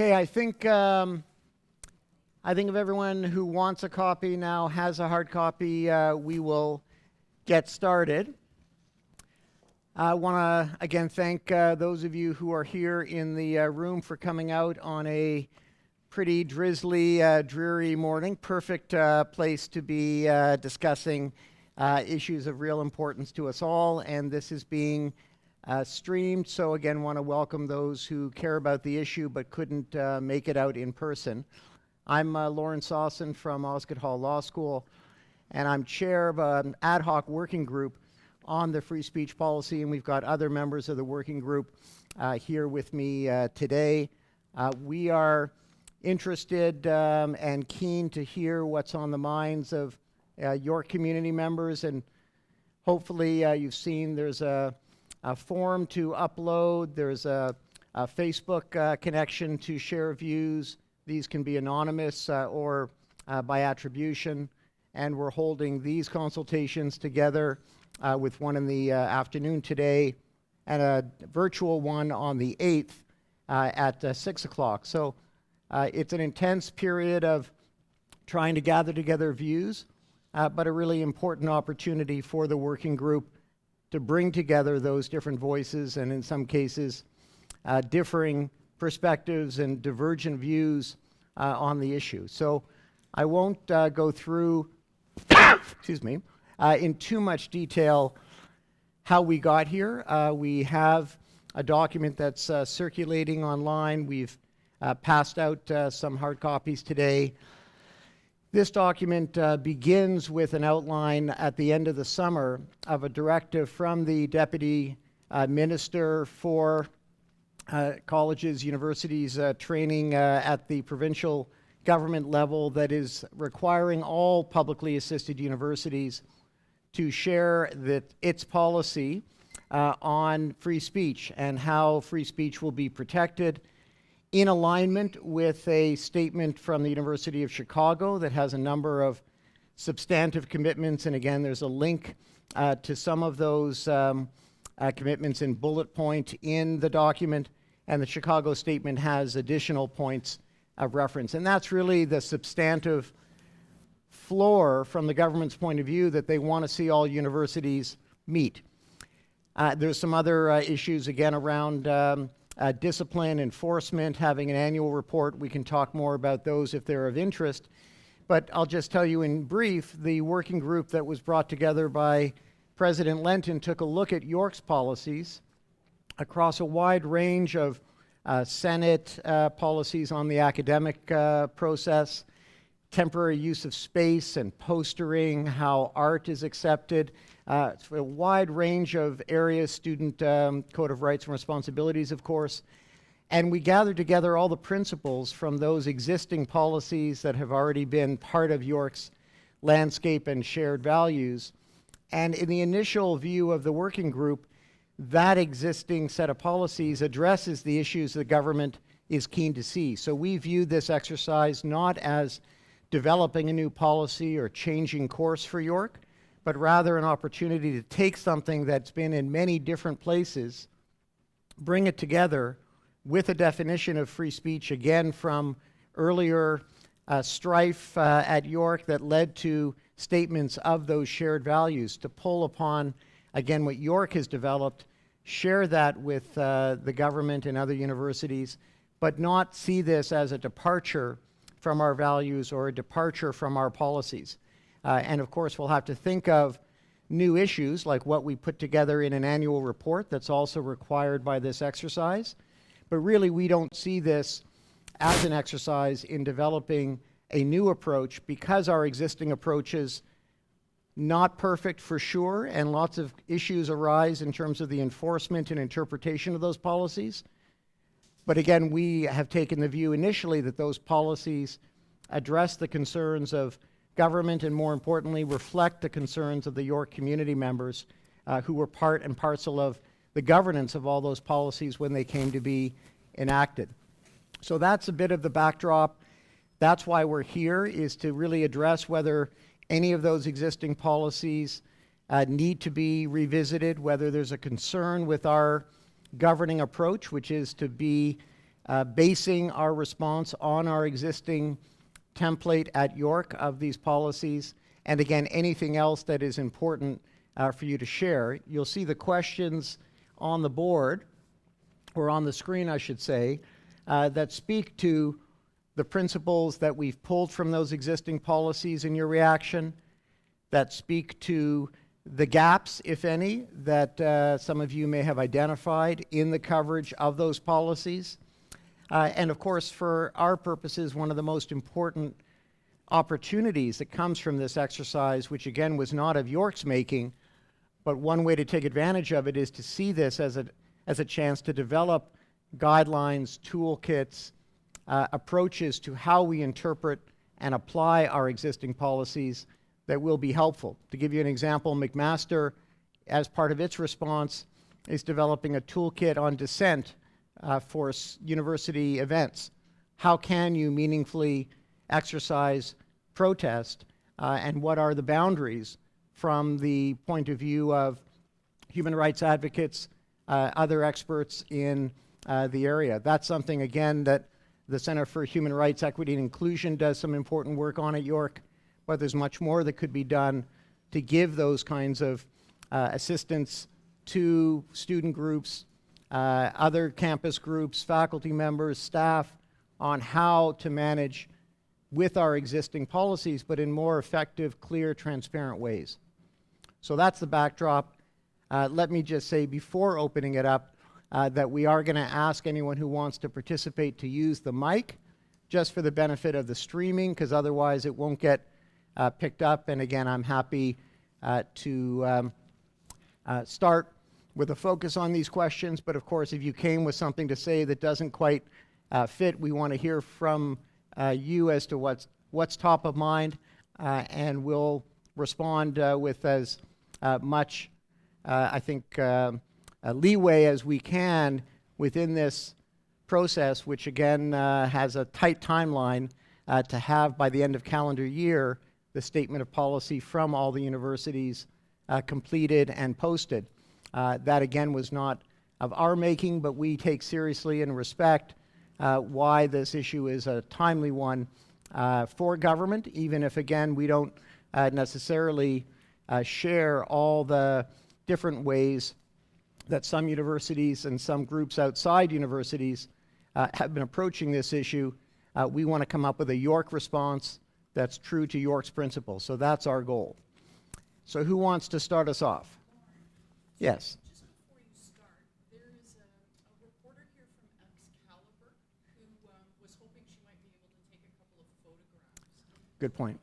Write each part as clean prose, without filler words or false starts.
Okay, I think if everyone who wants a copy now has a hard copy, we will get started. I want to again thank those of you who are here in the room for coming out on a pretty drizzly, dreary morning. Perfect place to be discussing issues of real importance to us all, and this is being streamed. So again, want to welcome those who care about the issue but couldn't make it out in person. I'm Lawrence Sawson from Osgoode Hall Law School, and I'm chair of an ad hoc working group on the free speech policy, and we've got other members of the working group here with me today. We are interested and keen to hear what's on the minds of York community members, and hopefully you've seen there's a form to upload. There's a Facebook connection to share views. These can be anonymous or by attribution, and we're holding these consultations together with one in the afternoon today and a virtual one on the 8th at 6 o'clock. So it's an intense period of trying to gather together views, but a really important opportunity for the working group to bring together those different voices and in some cases differing perspectives and divergent views on the issue. So I won't go through excuse me, in too much detail how we got here. We have a document that's circulating online. We've passed out some hard copies today. This document begins with an outline at the end of the summer of a directive from the Deputy Minister for colleges, universities, training at the provincial government level that is requiring all publicly assisted universities to share its policy on free speech and how free speech will be protected, in alignment with a statement from the University of Chicago that has a number of substantive commitments. And again, there's a link to some of those commitments in bullet point in the document, and the Chicago statement has additional points of reference. And that's really the substantive floor from the government's point of view that they want to see all universities meet. There's some other issues, again, around discipline, enforcement, having an annual report. We can talk more about those if they're of interest. But I'll just tell you in brief, the working group that was brought together by President Lenton took a look at York's policies across a wide range of Senate policies on the academic process, temporary use of space and postering, how art is accepted, a wide range of areas, student code of rights and responsibilities, of course. And we gathered together all the principles from those existing policies that have already been part of York's landscape and shared values. And in the initial view of the working group, that existing set of policies addresses the issues the government is keen to see. So we view this exercise not as developing a new policy or changing course for York, but rather an opportunity to take something that's been in many different places, bring it together with a definition of free speech, again from earlier strife at York that led to statements of those shared values, to pull upon, again, what York has developed, share that with the government and other universities, but not see this as a departure from our values or a departure from our policies. And of course, we'll have to think of new issues like what we put together in an annual report that's also required by this exercise. But really, we don't see this as an exercise in developing a new approach, because our existing approaches, not perfect for sure, and lots of issues arise in terms of the enforcement and interpretation of those policies. But again, we have taken the view initially that those policies address the concerns of government and, more importantly, reflect the concerns of the York community members who were part and parcel of the governance of all those policies when they came to be enacted. So that's a bit of the backdrop. That's why we're here, is to really address whether any of those existing policies need to be revisited, whether there's a concern with our governing approach, which is to be basing our response on our existing template at York of these policies, and again, anything else that is important for you to share. You'll see the questions on the board, or on the screen, I should say, that speak to the principles that we've pulled from those existing policies in your reaction, that speak to the gaps, if any, that some of you may have identified in the coverage of those policies. And of course, for our purposes, one of the most important opportunities that comes from this exercise, which again was not of York's making, but one way to take advantage of it is to see this as a chance to develop guidelines, toolkits, approaches to how we interpret and apply our existing policies that will be helpful. To give you an example, McMaster, as part of its response, is developing a toolkit on dissent for university events. How can you meaningfully exercise protest, and what are the boundaries from the point of view of human rights advocates, other experts in the area? That's something, again, that the Center for Human Rights, Equity, and Inclusion does some important work on at York, but there's much more that could be done to give those kinds of assistance to student groups, other campus groups, faculty members, staff, on how to manage with our existing policies, but in more effective, clear, transparent ways. So that's the backdrop. Let me just say before opening it up that we are going to ask anyone who wants to participate to use the mic, just for the benefit of the streaming, because otherwise it won't get picked up. And again, I'm happy to start with a focus on these questions, but of course, if you came with something to say that doesn't quite fit, we want to hear from you as to what's top of mind, and we'll respond with as much, I think, leeway as we can within this process, which again has a tight timeline to have by the end of calendar year the statement of policy from all the universities completed and posted. That again was not of our making, but we take seriously and respect why this issue is a timely one for government, even if again we don't necessarily share all the different ways that some universities and some groups outside universities have been approaching this issue. We want to come up with a York response that's true to York's principles. So that's our goal. So who wants to start us off? Yes. Just before you start, there is a reporter here from Excalibur who was hoping she might be able to take a couple of photographs. Good point.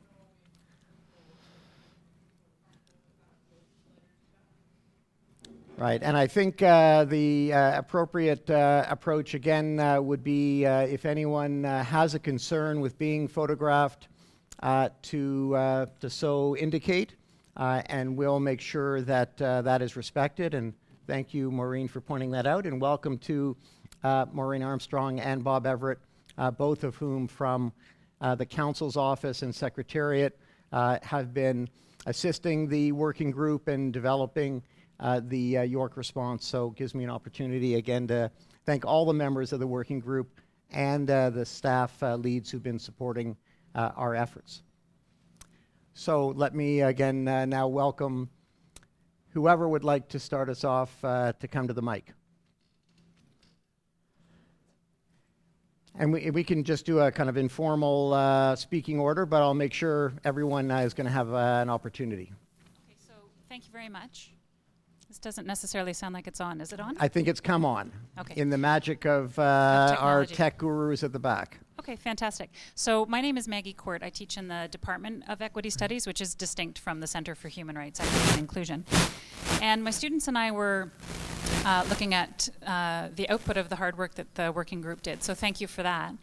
Right, and I think the appropriate approach again would be if anyone has a concern with being photographed to so indicate, and we'll make sure that that is respected. And thank you, Maureen, for pointing that out, and welcome to Maureen Armstrong and Bob Everett, both of whom from the Council's office and Secretariat have been assisting the working group in developing the York response. So it gives me an opportunity again to thank all the members of the working group and the staff leads who've been supporting our efforts. So let me again now welcome whoever would like to start us off to come to the mic. And we can just do a kind of informal speaking order, but I'll make sure everyone is going to have an opportunity. Okay, so thank you very much. This doesn't necessarily sound like it's on. Is it on? I think it's come on. Okay. In the magic of our technology. tech gurus at the back. Okay, fantastic. So my name is Maggie Court. I teach in the Department of Equity Studies, which is distinct from the Center for Human Rights, Equity, and Inclusion. And my students and I were looking at the output of the hard work that the working group did. So thank you for that.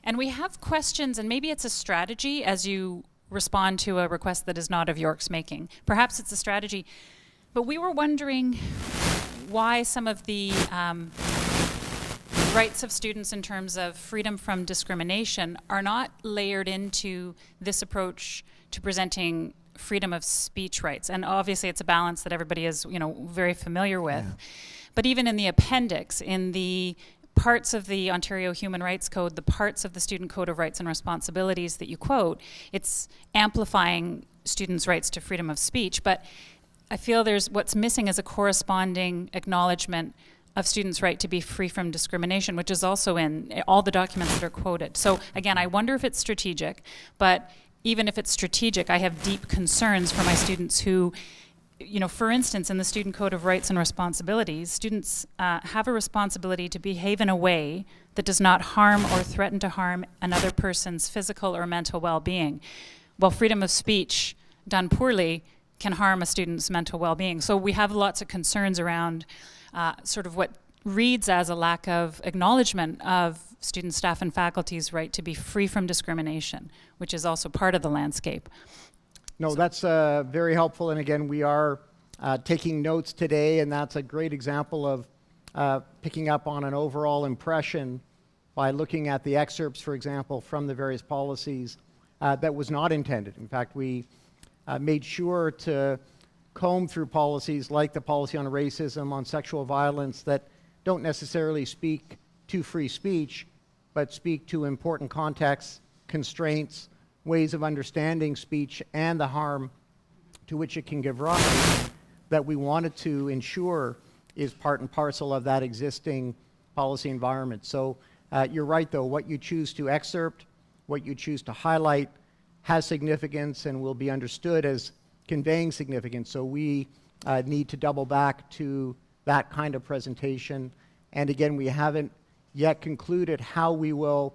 And we have questions, and maybe it's a strategy as you respond to a request that is not of York's making. Perhaps it's a strategy. But we were wondering why some of the rights of students in terms of freedom from discrimination are not layered into this approach to presenting freedom of speech rights. And obviously it's a balance that everybody is, very familiar with. Yeah. But even in the appendix, in the parts of the Ontario Human Rights Code, the parts of the Student Code of Rights and Responsibilities that you quote, it's amplifying students' rights to freedom of speech, but I feel what's missing is a corresponding acknowledgement of students' right to be free from discrimination, which is also in all the documents that are quoted. So again, I wonder if it's strategic, but even if it's strategic, I have deep concerns for my students who, for instance, in the Student Code of Rights and Responsibilities, students have a responsibility to behave in a way that does not harm or threaten to harm another person's physical or mental well-being. Well, freedom of speech done poorly can harm a student's mental well-being. So we have lots of concerns around sort of what reads as a lack of acknowledgement of student, staff, and faculty's right to be free from discrimination, which is also part of the landscape. No, that's very helpful. And again, we are taking notes today, and that's a great example of picking up on an overall impression by looking at the excerpts, for example, from the various policies that was not intended. In fact, we made sure to comb through policies like the policy on racism, on sexual violence, that don't necessarily speak to free speech, but speak to important contexts, constraints, ways of understanding speech, and the harm to which it can give rise, that we wanted to ensure is part and parcel of that existing policy environment. So you're right, though, what you choose to excerpt, what you choose to highlight has significance and will be understood as conveying significance. So we need to double back to that kind of presentation. And again, we haven't yet concluded how we will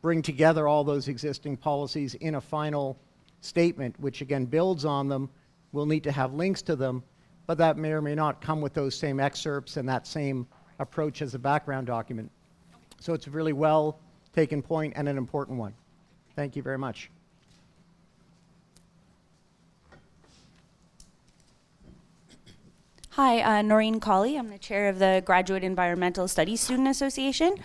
bring together all those existing policies in a final statement, which again builds on them. We'll need to have links to them, but that may or may not come with those same excerpts and that same approach as a background document. So it's a really well taken point and an important one. Thank you very much. Hi, Noreen Colley. I'm the chair of the Graduate Environmental Studies Student Association.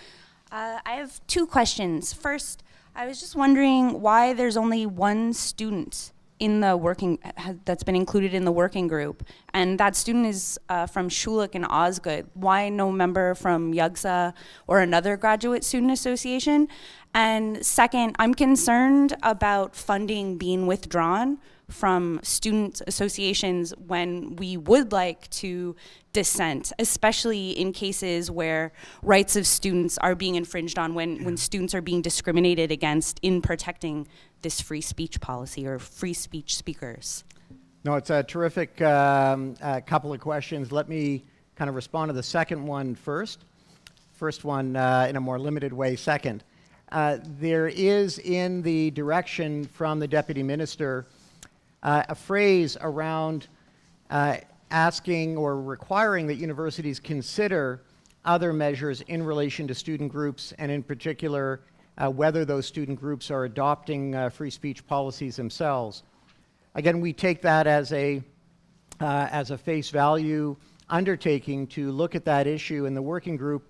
I have two questions. First, I was just wondering why there's only one student in the that's been included in the working group, and that student is from Schulich and Osgood. Why no member from YUGSA or another graduate student association? And second, I'm concerned about funding being withdrawn from student associations when we would like to dissent, especially in cases where rights of students are being infringed on, when students are being discriminated against in protecting this free speech policy or free speech speakers. No, it's a terrific couple of questions. Let me kind of respond to the second one first. First one in a more limited way second. There is in the direction from the Deputy Minister a phrase around asking or requiring that universities consider other measures in relation to student groups, and in particular, whether those student groups are adopting free speech policies themselves. Again, we take that as a face value undertaking to look at that issue, and the working group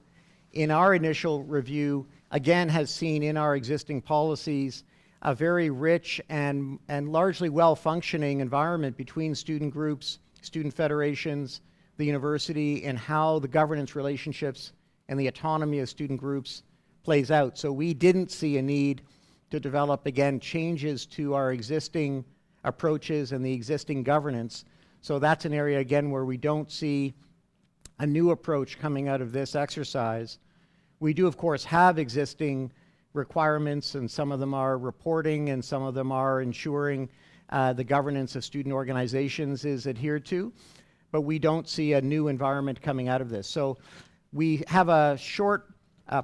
in our initial review, again, has seen in our existing policies a very rich and largely well-functioning environment between student groups, student federations, the university, and how the governance relationships and the autonomy of student groups plays out. So we didn't see a need to develop, again, changes to our existing approaches and the existing governance. So that's an area, again, where we don't see a new approach coming out of this exercise. We do, of course, have existing requirements, and some of them are reporting, and some of them are ensuring the governance of student organizations is adhered to, but we don't see a new environment coming out of this. So we have a short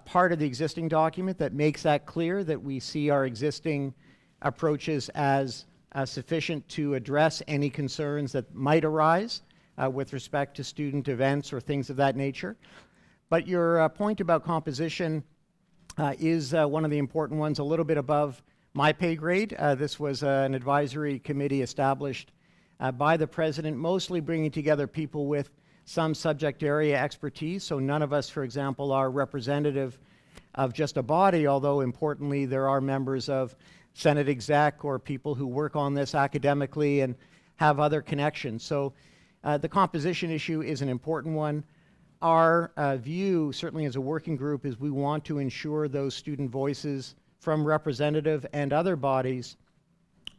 part of the existing document that makes that clear, that we see our existing approaches as sufficient to address any concerns that might arise with respect to student events or things of that nature. But your point about composition is one of the important ones, a little bit above my pay grade. This was an advisory committee established by the president, mostly bringing together people with some subject area expertise. So none of us, for example, are representative of just a body, although importantly there are members of Senate exec or people who work on this academically and have other connections. So the composition issue is an important one. Our view, certainly as a working group, is we want to ensure those student voices from representative and other bodies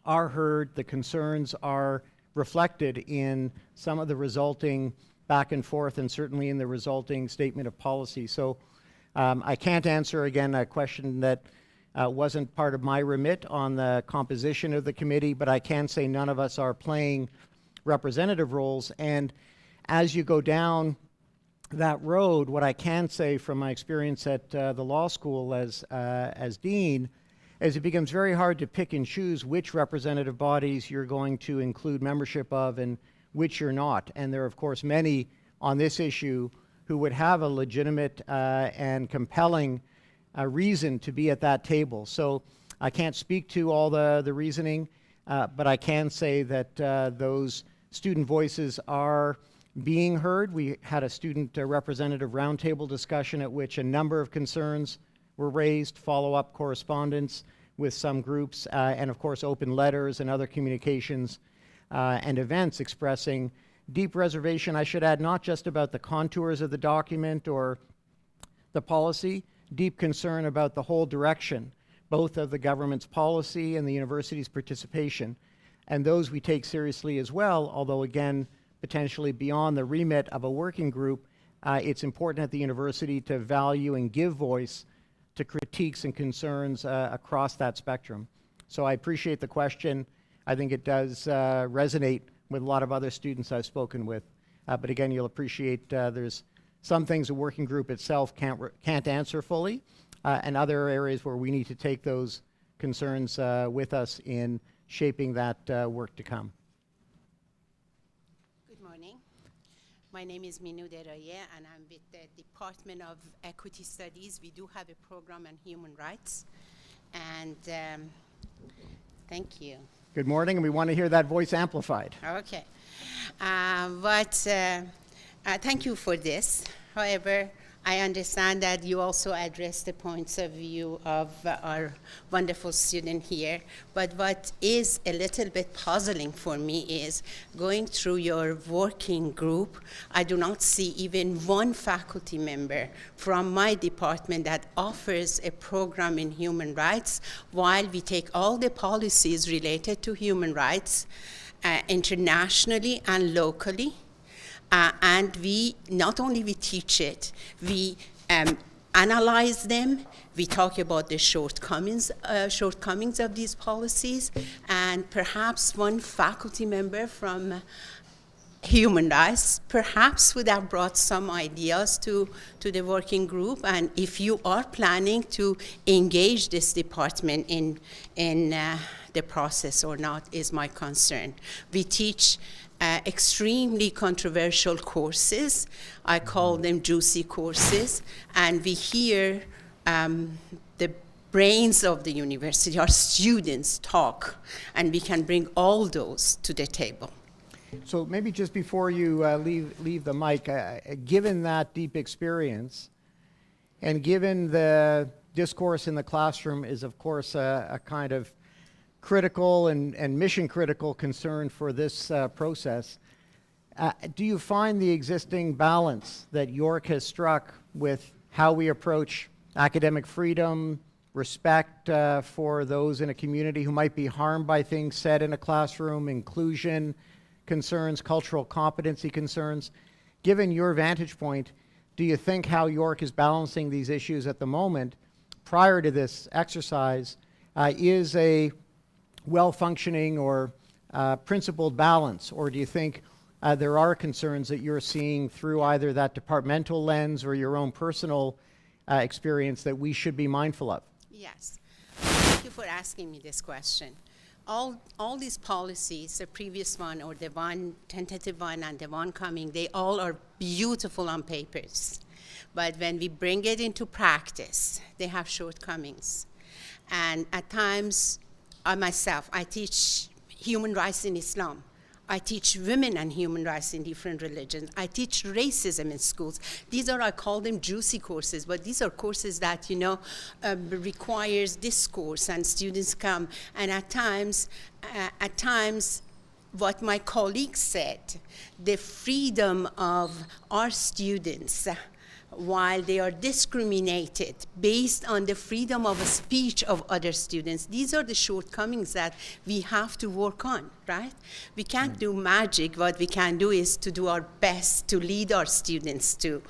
are heard, the concerns are reflected in some of the resulting back and forth, and certainly in the resulting statement of policy. So I can't answer, again, a question that wasn't part of my remit on the composition of the committee, but I can say none of us are playing representative roles. And as you go down that road, what I can say from my experience at the law school as dean is it becomes very hard to pick and choose which representative bodies you're going to include membership of and which you're not. And there are, of course, many on this issue who would have a legitimate and compelling reason to be at that table. So I can't speak to all the reasoning, but I can say that those student voices are being heard. We had a student representative roundtable discussion at which a number of concerns were raised, follow-up correspondence with some groups, and of course open letters and other communications and events expressing deep reservation, I should add, not just about the contours of the document or the policy, deep concern about the whole direction, both of the government's policy and the university's participation. And those we take seriously as well, although again, potentially beyond the remit of a working group, it's important at the university to value and give voice to critiques and concerns across that spectrum. So I appreciate the question. I think it does resonate with a lot of other students I've spoken with. But again, you'll appreciate there's some things a working group itself can't answer fully, and other areas where we need to take those concerns with us in shaping that work to come. Good morning. My name is Minou Deraye, and I'm with the Department of Equity Studies. We do have a program on human rights, and thank you. Good morning, and we want to hear that voice amplified. Okay. Thank you for this. However, I understand that you also address the points of view of our wonderful student here. But what is a little bit puzzling for me is going through your working group, I do not see even one faculty member from my department that offers a program in human rights, while we take all the policies related to human rights internationally and locally. And we, not only we teach it, we analyze them, we talk about the shortcomings of these policies, and perhaps one faculty member from human rights perhaps would have brought some ideas to the working group. And if you are planning to engage this department in the process or not is my concern. We teach extremely controversial courses. I call them juicy courses. And we hear the brains of the university, our students talk, and we can bring all those to the table. So maybe just before you leave the mic, given that deep experience, and given the discourse in the classroom is, of course, a kind of critical and mission critical concern for this process, do you find the existing balance that York has struck with how we approach academic freedom, respect for those in a community who might be harmed by things said in a classroom, inclusion concerns, cultural competency concerns? Given your vantage point, do you think how York is balancing these issues at the moment prior to this exercise is a well-functioning or principled balance, or do you think there are concerns that you're seeing through either that departmental lens or your own personal experience that we should be mindful of? Yes. Thank you for asking me this question. All these policies, the previous one or the one tentative one and the one coming, they all are beautiful on papers. But when we bring it into practice, they have shortcomings. And at times, I teach human rights in Islam. I teach women and human rights in different religions. I teach racism in schools. These are, I call them juicy courses, but these are courses that, requires discourse and students come. And at times, what my colleague said, the freedom of our students while they are discriminated based on the freedom of speech of other students. These are the shortcomings that we have to work on, right? We can't do magic. What we can do is to do our best to lead our students to.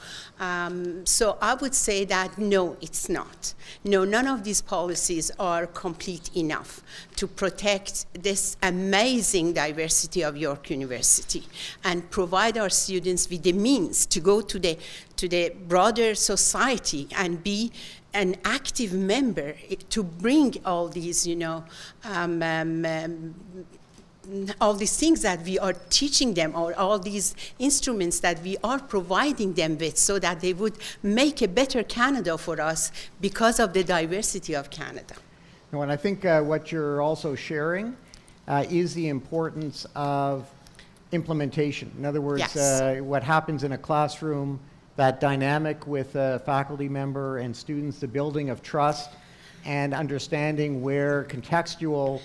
So I would say that no, it's not. No, none of these policies are complete enough to protect this amazing diversity of York University and provide our students with the means to go to the broader society and be an active member to bring all these, all these things that we are teaching them, or all these instruments that we are providing them with, so that they would make a better Canada for us because of the diversity of Canada. No, and I think what you're also sharing is the importance of implementation. In other words, Yes. What happens in a classroom, that dynamic with a faculty member and students, the building of trust and understanding where contextual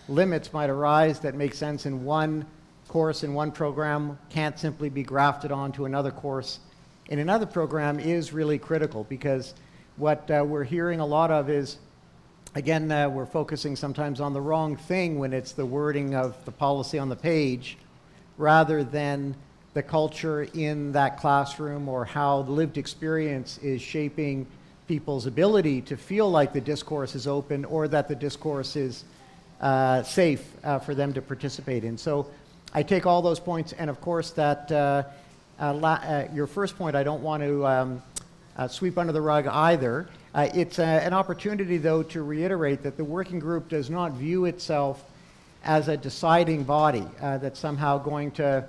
limits might arise that make sense in one course in one program can't simply be grafted onto another course in another program is really critical, because what we're hearing a lot of is, again, we're focusing sometimes on the wrong thing when it's the wording of the policy on the page rather than the culture in that classroom, or how the lived experience is shaping people's ability to feel like the discourse is open, or that the discourse is safe for them to participate in. So I take all those points, and of course that your first point I don't want to sweep under the rug either. It's an opportunity, though, to reiterate that the working group does not view itself as a deciding body that's somehow going to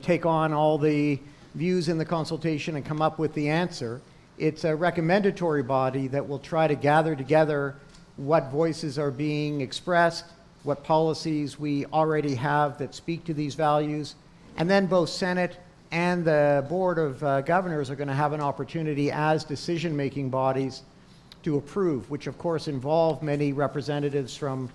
take on all the views in the consultation and come up with the answer. It's a recommendatory body that will try to gather together what voices are being expressed, what policies we already have that speak to these values, and then both Senate and the Board of Governors are going to have an opportunity as decision-making bodies to approve, which of course involve many representatives from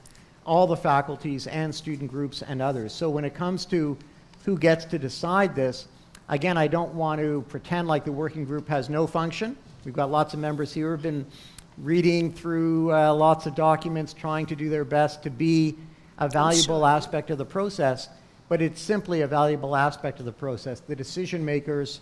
all the faculties and student groups and others. So when it comes to who gets to decide this, again, I don't want to pretend like the working group has no function. We've got lots of members here who have been reading through lots of documents, trying to do their best to be a valuable aspect of the process, but it's simply a valuable aspect of the process. The decision makers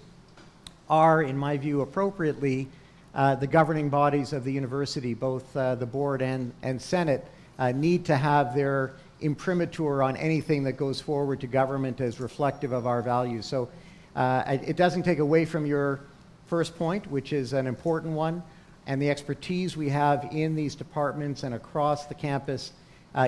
are, in my view, appropriately the governing bodies of the university. Both the board and Senate need to have their imprimatur on anything that goes forward to government as reflective of our values. So it doesn't take away from your first point, which is an important one, and the expertise we have in these departments and across the campus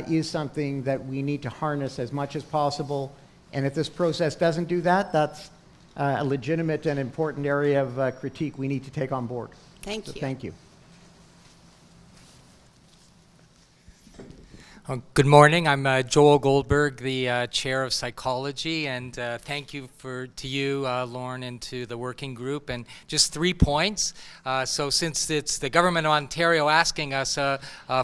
is something that we need to harness as much as possible. And if this process doesn't do that, that's a legitimate and important area of critique we need to take on board. Thank you. Thank you. Good morning. I'm Joel Goldberg, the chair of psychology, and thank you to you, Lauren, and to the working group. And just 3 points. So since it's the government of Ontario asking us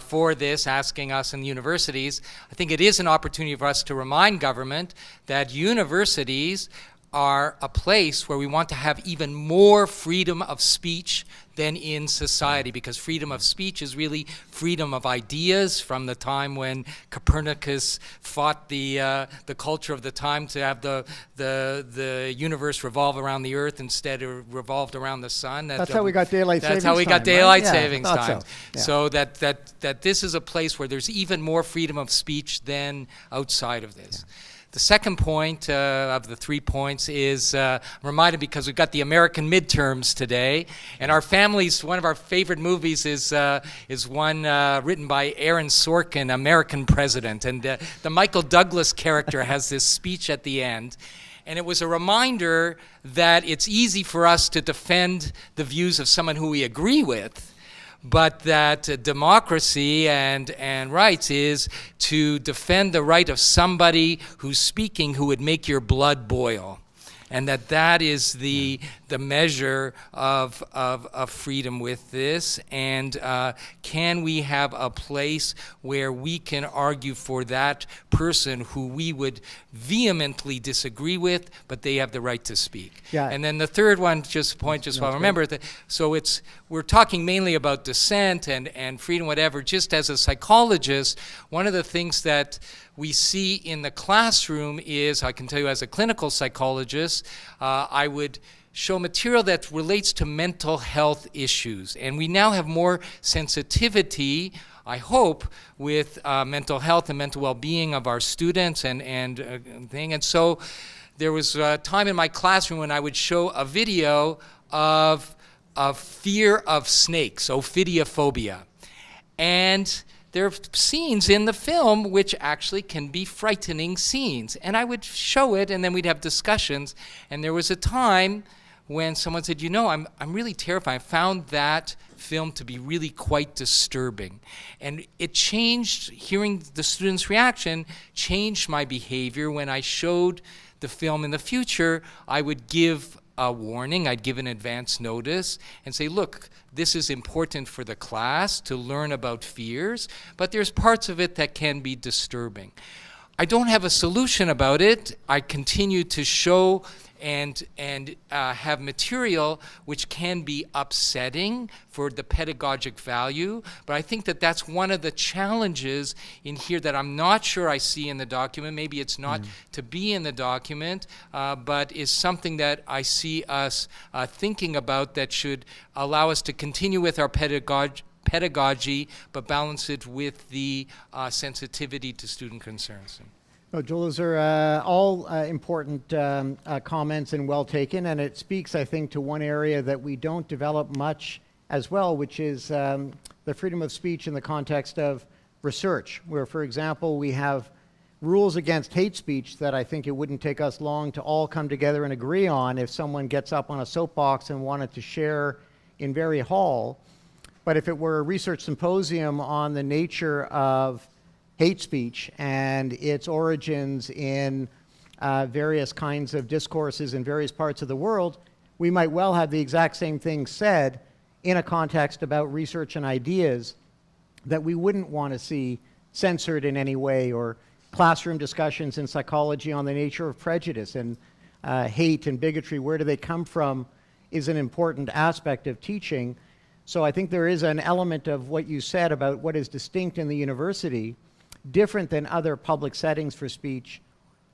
for this, asking us in universities, I think it is an opportunity for us to remind government that universities are a place where we want to have even more freedom of speech than in society, because freedom of speech is really freedom of ideas. From the time when Copernicus fought the culture of the time to have the universe revolve around the earth instead of revolved around the sun. That's how we got daylight savings time. That's how we got right? daylight Yeah, savings thought time. so. Yeah. So that this is a place where there's even more freedom of speech than outside of this. Yeah. The second point of the 3 points is reminded because we've got the American midterms today, and our families, one of our favorite movies is one written by Aaron Sorkin, American President, and the Michael Douglas character has this speech at the end. And it was a reminder that it's easy for us to defend the views of someone who we agree with, but that democracy and rights is to defend the right of somebody who's speaking who would make your blood boil. and that is the measure of freedom with this. And can we have a place where we can argue for that person who we would vehemently disagree with, but they have the right to speak? Yeah. And then the third one, while remember that. So we're talking mainly about dissent and freedom, whatever. Just as a psychologist, one of the things that we see in the classroom is, I can tell you as a clinical psychologist, I would show material that relates to mental health issues. And we now have more sensitivity, I hope, with mental health and mental well-being of our students and thing. And so there was a time in my classroom when I would show a video of fear of snakes, ophidiophobia. And there are scenes in the film which actually can be frightening scenes. And I would show it, and then we'd have discussions. And there was a time when someone said, you know, I'm really terrified. I found that film to be really quite disturbing. And it changed, hearing the students' reaction, changed my behavior. When I showed the film in the future, I would give a warning, I'd give an advance notice and say, look, this is important for the class to learn about fears, but there's parts of it that can be disturbing. I don't have a solution about it. I continue to show and have material which can be upsetting for the pedagogic value, but I think that that's one of the challenges in here that I'm not sure I see in the document. Maybe it's not to be in the document, but is something that I see us thinking about that should allow us to continue with our pedagogy, but balance it with the sensitivity to student concerns. Oh, Joel, those are all important comments and well taken, and it speaks, I think, to one area that we don't develop much as well, which is the freedom of speech in the context of research, where, for example, we have rules against hate speech that I think it wouldn't take us long to all come together and agree on if someone gets up on a soapbox and wanted to share in very hall. But if it were a research symposium on the nature of hate speech and its origins in various kinds of discourses in various parts of the world, we might well have the exact same thing said in a context about research and ideas that we wouldn't want to see censored in any way, or classroom discussions in psychology on the nature of prejudice and hate and bigotry. Where do they come from is an important aspect of teaching. So I think there is an element of what you said about what is distinct in the university, different than other public settings for speech,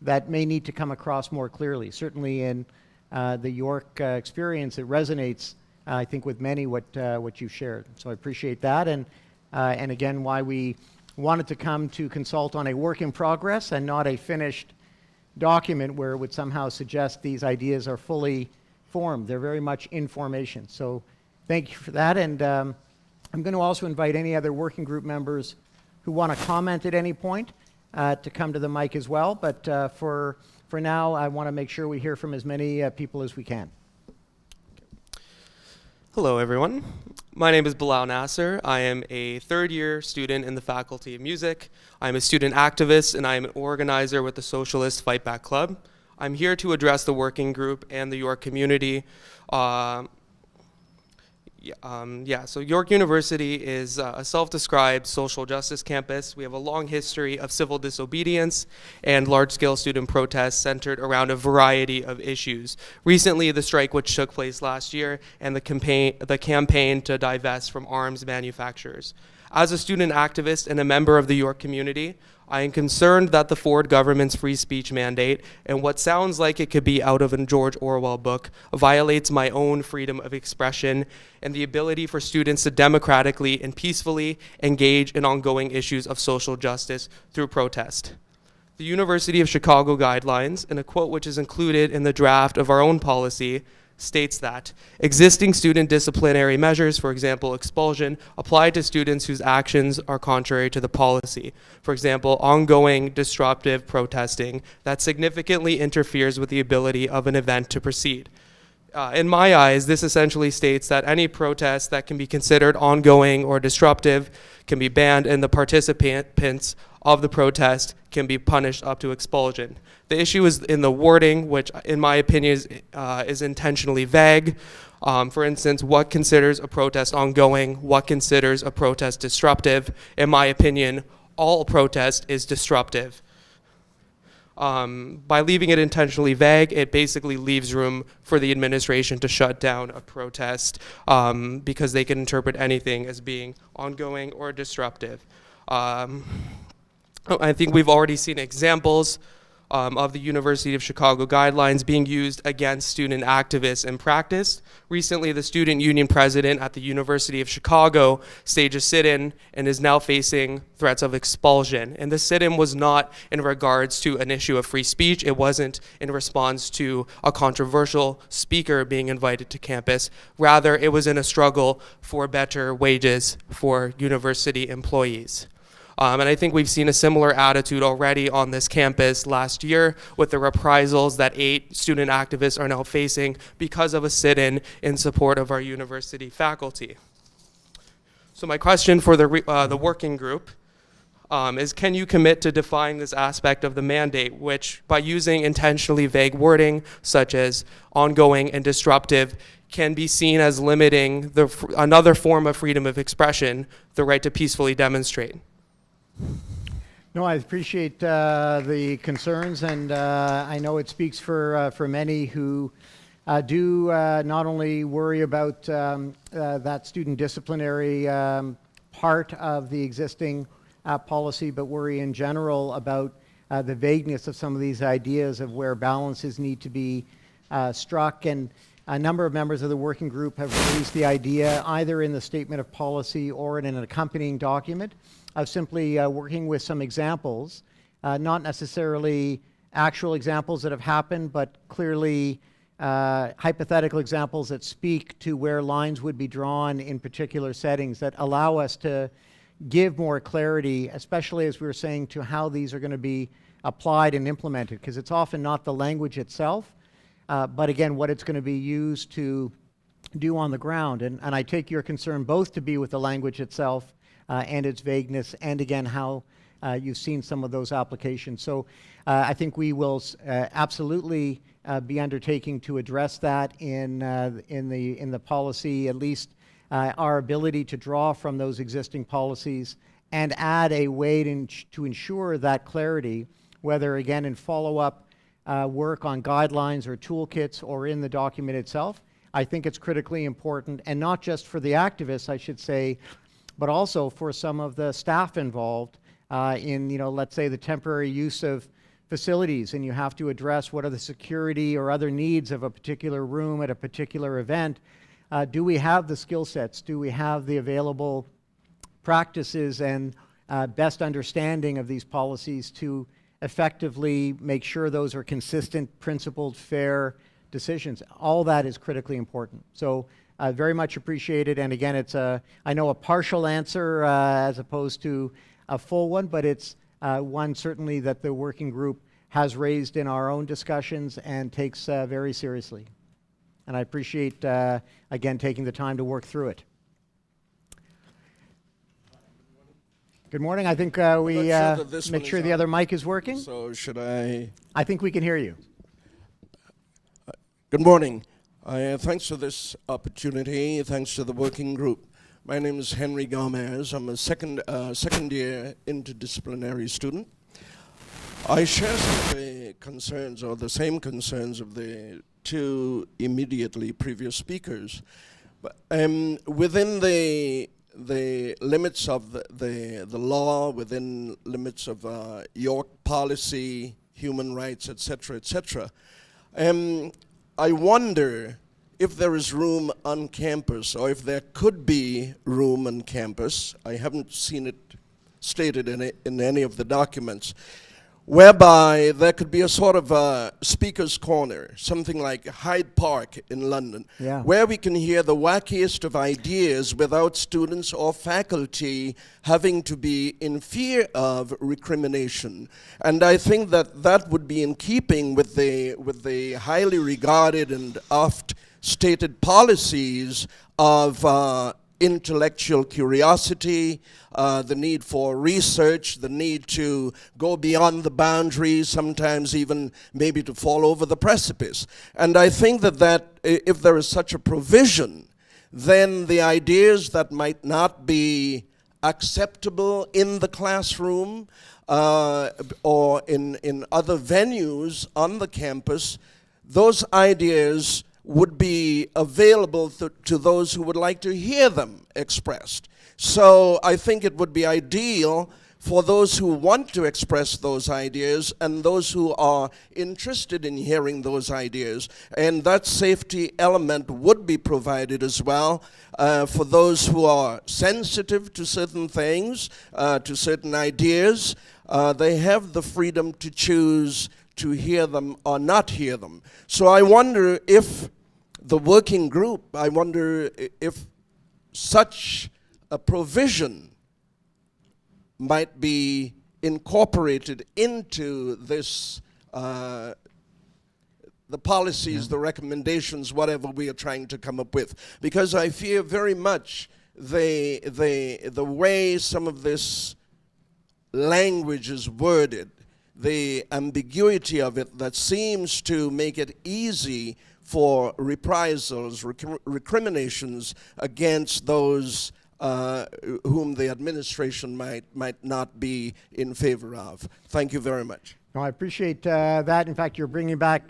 that may need to come across more clearly. Certainly in the York experience, it resonates, I think, with many what you shared. So I appreciate that, and again, why we wanted to come to consult on a work in progress and not a finished document where it would somehow suggest these ideas are fully formed. They're very much in formation. So thank you for that, and I'm going to also invite any other working group members who want to comment at any point to come to the mic as well. But for now, I want to make sure we hear from as many people as we can. Hello, everyone. My name is Bilal Nasser. I am a third-year student in the Faculty of Music. I'm a student activist, and I am an organizer with the Socialist Fight Back Club. I'm here to address the working group and the York community. So York University is a self-described social justice campus. We have a long history of civil disobedience and large-scale student protests centered around a variety of issues. Recently, the strike which took place last year and the campaign to divest from arms manufacturers. As a student activist and a member of the York community, I am concerned that the Ford government's free speech mandate, and what sounds like it could be out of a George Orwell book, violates my own freedom of expression and the ability for students to democratically and peacefully engage in ongoing issues of social justice through protest. The University of Chicago guidelines, and a quote which is included in the draft of our own policy, states that existing student disciplinary measures, for example, expulsion, apply to students whose actions are contrary to the policy. For example, ongoing disruptive protesting that significantly interferes with the ability of an event to proceed. In my eyes, this essentially states that any protest that can be considered ongoing or disruptive can be banned, and the participants of the protest can be punished up to expulsion. The issue is in the wording, which in my opinion is intentionally vague. For instance, what considers a protest ongoing? What considers a protest disruptive? In my opinion, all protest is disruptive. By leaving it intentionally vague, it basically leaves room for the administration to shut down a protest because they can interpret anything as being ongoing or disruptive. I think we've already seen examples of the University of Chicago guidelines being used against student activists in practice. Recently, the student union president at the University of Chicago staged a sit-in and is now facing threats of expulsion. And the sit-in was not in regards to an issue of free speech. It wasn't in response to a controversial speaker being invited to campus. Rather, it was in a struggle for better wages for university employees. And I think we've seen a similar attitude already on this campus last year with the reprisals that 8 student activists are now facing because of a sit-in in support of our university faculty. So my question for the working group is, can you commit to define this aspect of the mandate, which by using intentionally vague wording such as ongoing and disruptive can be seen as limiting another form of freedom of expression, the right to peacefully demonstrate? No, I appreciate the concerns, and I know it speaks for many who do not only worry about that student disciplinary part of the existing policy, but worry in general about the vagueness of some of these ideas of where balances need to be struck. And a number of members of the working group have raised the idea, either in the statement of policy or in an accompanying document, of simply working with some examples, not necessarily actual examples that have happened, but clearly hypothetical examples that speak to where lines would be drawn in particular settings that allow us to give more clarity, especially as we were saying, to how these are going to be applied and implemented, because it's often not the language itself, but again, what it's going to be used to do on the ground. And I take your concern both to be with the language itself and its vagueness, and again, how you've seen some of those applications. So I think we will absolutely be undertaking to address that in the policy, at least our ability to draw from those existing policies and add a way to ensure that clarity, whether again in follow-up work on guidelines or toolkits or in the document itself. I think it's critically important, and not just for the activists, I should say, but also for some of the staff involved in, let's say, the temporary use of facilities, and you have to address what are the security or other needs of a particular room at a particular event. Do we have the skill sets? Do we have the available practices and best understanding of these policies to effectively make sure those are consistent, principled, fair decisions? All that is critically important. So very much appreciated, and again, it's I know a partial answer as opposed to a full one, but it's one certainly that the working group has raised in our own discussions and takes very seriously. And I appreciate, again, taking the time to work through it. Good morning. I think we make sure the other mic is working. So should I? I think we can hear you. Good morning. Thanks for this opportunity. Thanks to the working group. My name is Henry Gomez. I'm a second year interdisciplinary student. I share some of the concerns, or the same concerns, of the 2 immediately previous speakers. But within the limits of the law, within limits of York policy, human rights, etc., etc., I wonder if there is room on campus, or if there could be room on campus. I haven't seen it stated in any of the documents, whereby there could be a sort of a speaker's corner, something like Hyde Park in London, where we can hear the wackiest of ideas without students or faculty having to be in fear of recrimination. And I think that would be in keeping with the highly regarded and oft stated policies of intellectual curiosity, the need for research, the need to go beyond the boundaries, sometimes even maybe to fall over the precipice. And I think that if there is such a provision, then the ideas that might not be acceptable in the classroom or in other venues on the campus, those ideas would be available to those who would like to hear them expressed. So I think it would be ideal for those who want to express those ideas and those who are interested in hearing those ideas. And that safety element would be provided as well for those who are sensitive to certain things, to certain ideas. They have the freedom to choose to hear them or not hear them. So I wonder if the working group, I wonder if such a provision might be incorporated into this, the policies, the recommendations, whatever we are trying to come up with. Because I fear very much the way some of this language is worded, the ambiguity of it that seems to make it easy for reprisals, recriminations against those whom the administration might not be in favor of. Thank you very much. No, I appreciate that. In fact, you're bringing back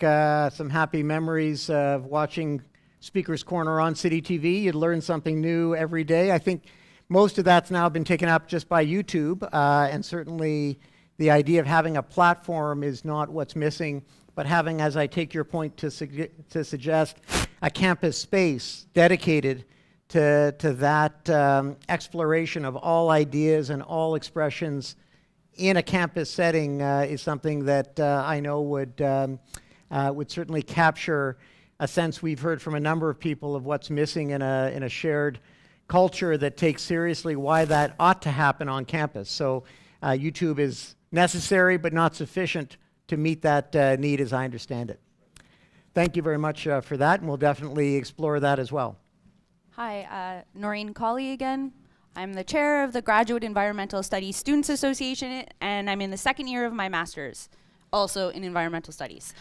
some happy memories of watching Speaker's Corner on City TV. You'd learn something new every day. I think most of that's now been taken up just by YouTube, and certainly the idea of having a platform is not what's missing, but having, as I take your point to suggest, a campus space dedicated to that exploration of all ideas and all expressions in a campus setting is something that I know would certainly capture a sense we've heard from a number of people of what's missing in a shared culture that takes seriously why that ought to happen on campus. So YouTube is necessary but not sufficient to meet that need as I understand it. Thank you very much for that, and we'll definitely explore that as well. Hi, Noreen Colley again. I'm the chair of the Graduate Environmental Studies Students Association, and I'm in the second year of my master's, also in environmental studies.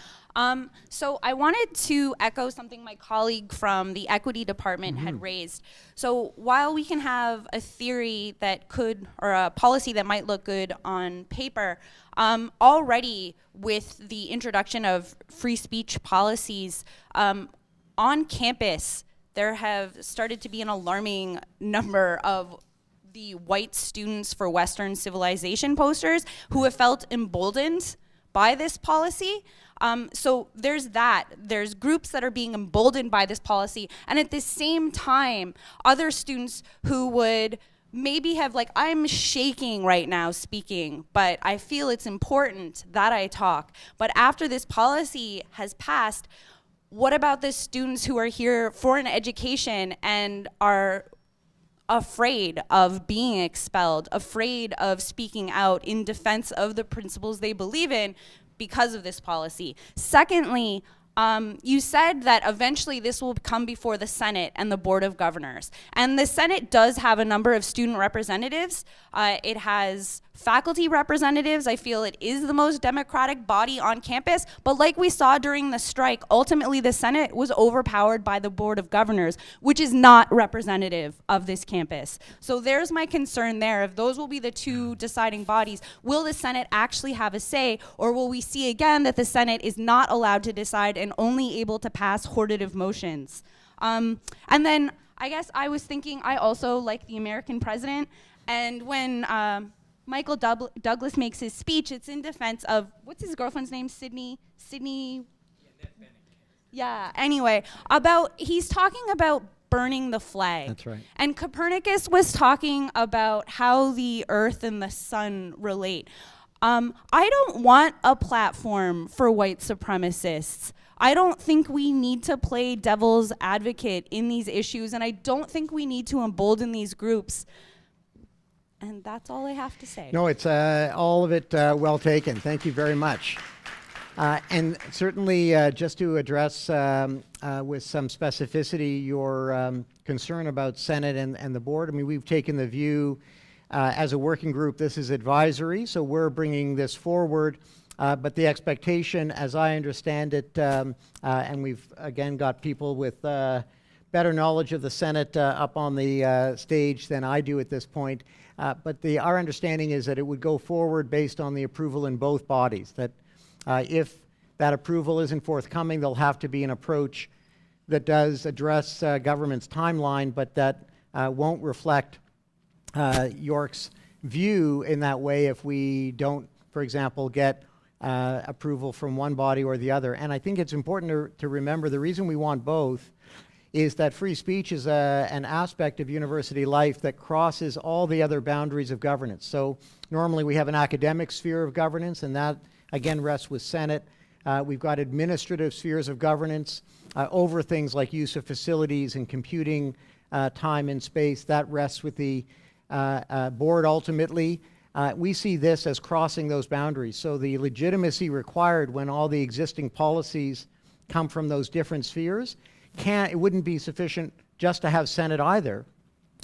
So I wanted to echo something my colleague from the equity department had raised. So while we can have a theory that could, or a policy that might look good on paper, already with the introduction of free speech policies on campus, there have started to be an alarming number of the white students for Western civilization posters who have felt emboldened by this policy. So there's that. There's groups that are being emboldened by this policy. And at the same time, other students who would maybe have like, I'm shaking right now speaking, but I feel it's important that I talk. But after this policy has passed, what about the students who are here for an education and are afraid of being expelled, afraid of speaking out in defense of the principles they believe in because of this policy? Secondly, you said that eventually this will come before the Senate and the Board of Governors. And the Senate does have a number of student representatives. It has faculty representatives. I feel it is the most democratic body on campus. But like we saw during the strike, ultimately the Senate was overpowered by the Board of Governors, which is not representative of this campus. So there's my concern there. If those will be the two deciding bodies, will the Senate actually have a say, or will we see again that the Senate is not allowed to decide and only able to pass hortative motions? And then I guess I was thinking, I also like the American president, and when Michael Douglas makes his speech, it's in defense of, what's his girlfriend's name? Sydney? Yeah, anyway, he's talking about burning the flag. That's right. And Copernicus was talking about how the earth and the sun relate. I don't want a platform for white supremacists. I don't think we need to play devil's advocate in these issues, and I don't think we need to embolden these groups. And that's all I have to say. No, it's all of it well taken. Thank you very much. And certainly, just to address with some specificity your concern about Senate and the board, I mean, we've taken the view as a working group, this is advisory, so we're bringing this forward. But the expectation, as I understand it, and we've again got people with better knowledge of the Senate up on the stage than I do at this point, but our understanding is that it would go forward based on the approval in both bodies, that if that approval isn't forthcoming, there'll have to be an approach that does address government's timeline, but that won't reflect York's view in that way if we don't, for example, get approval from one body or the other. And I think it's important to remember the reason we want both is that free speech is an aspect of university life that crosses all the other boundaries of governance. So normally we have an academic sphere of governance, and that again rests with Senate. We've got administrative spheres of governance over things like use of facilities and computing time and space. That rests with the board ultimately. We see this as crossing those boundaries. So the legitimacy required when all the existing policies come from those different spheres, it wouldn't be sufficient just to have Senate either,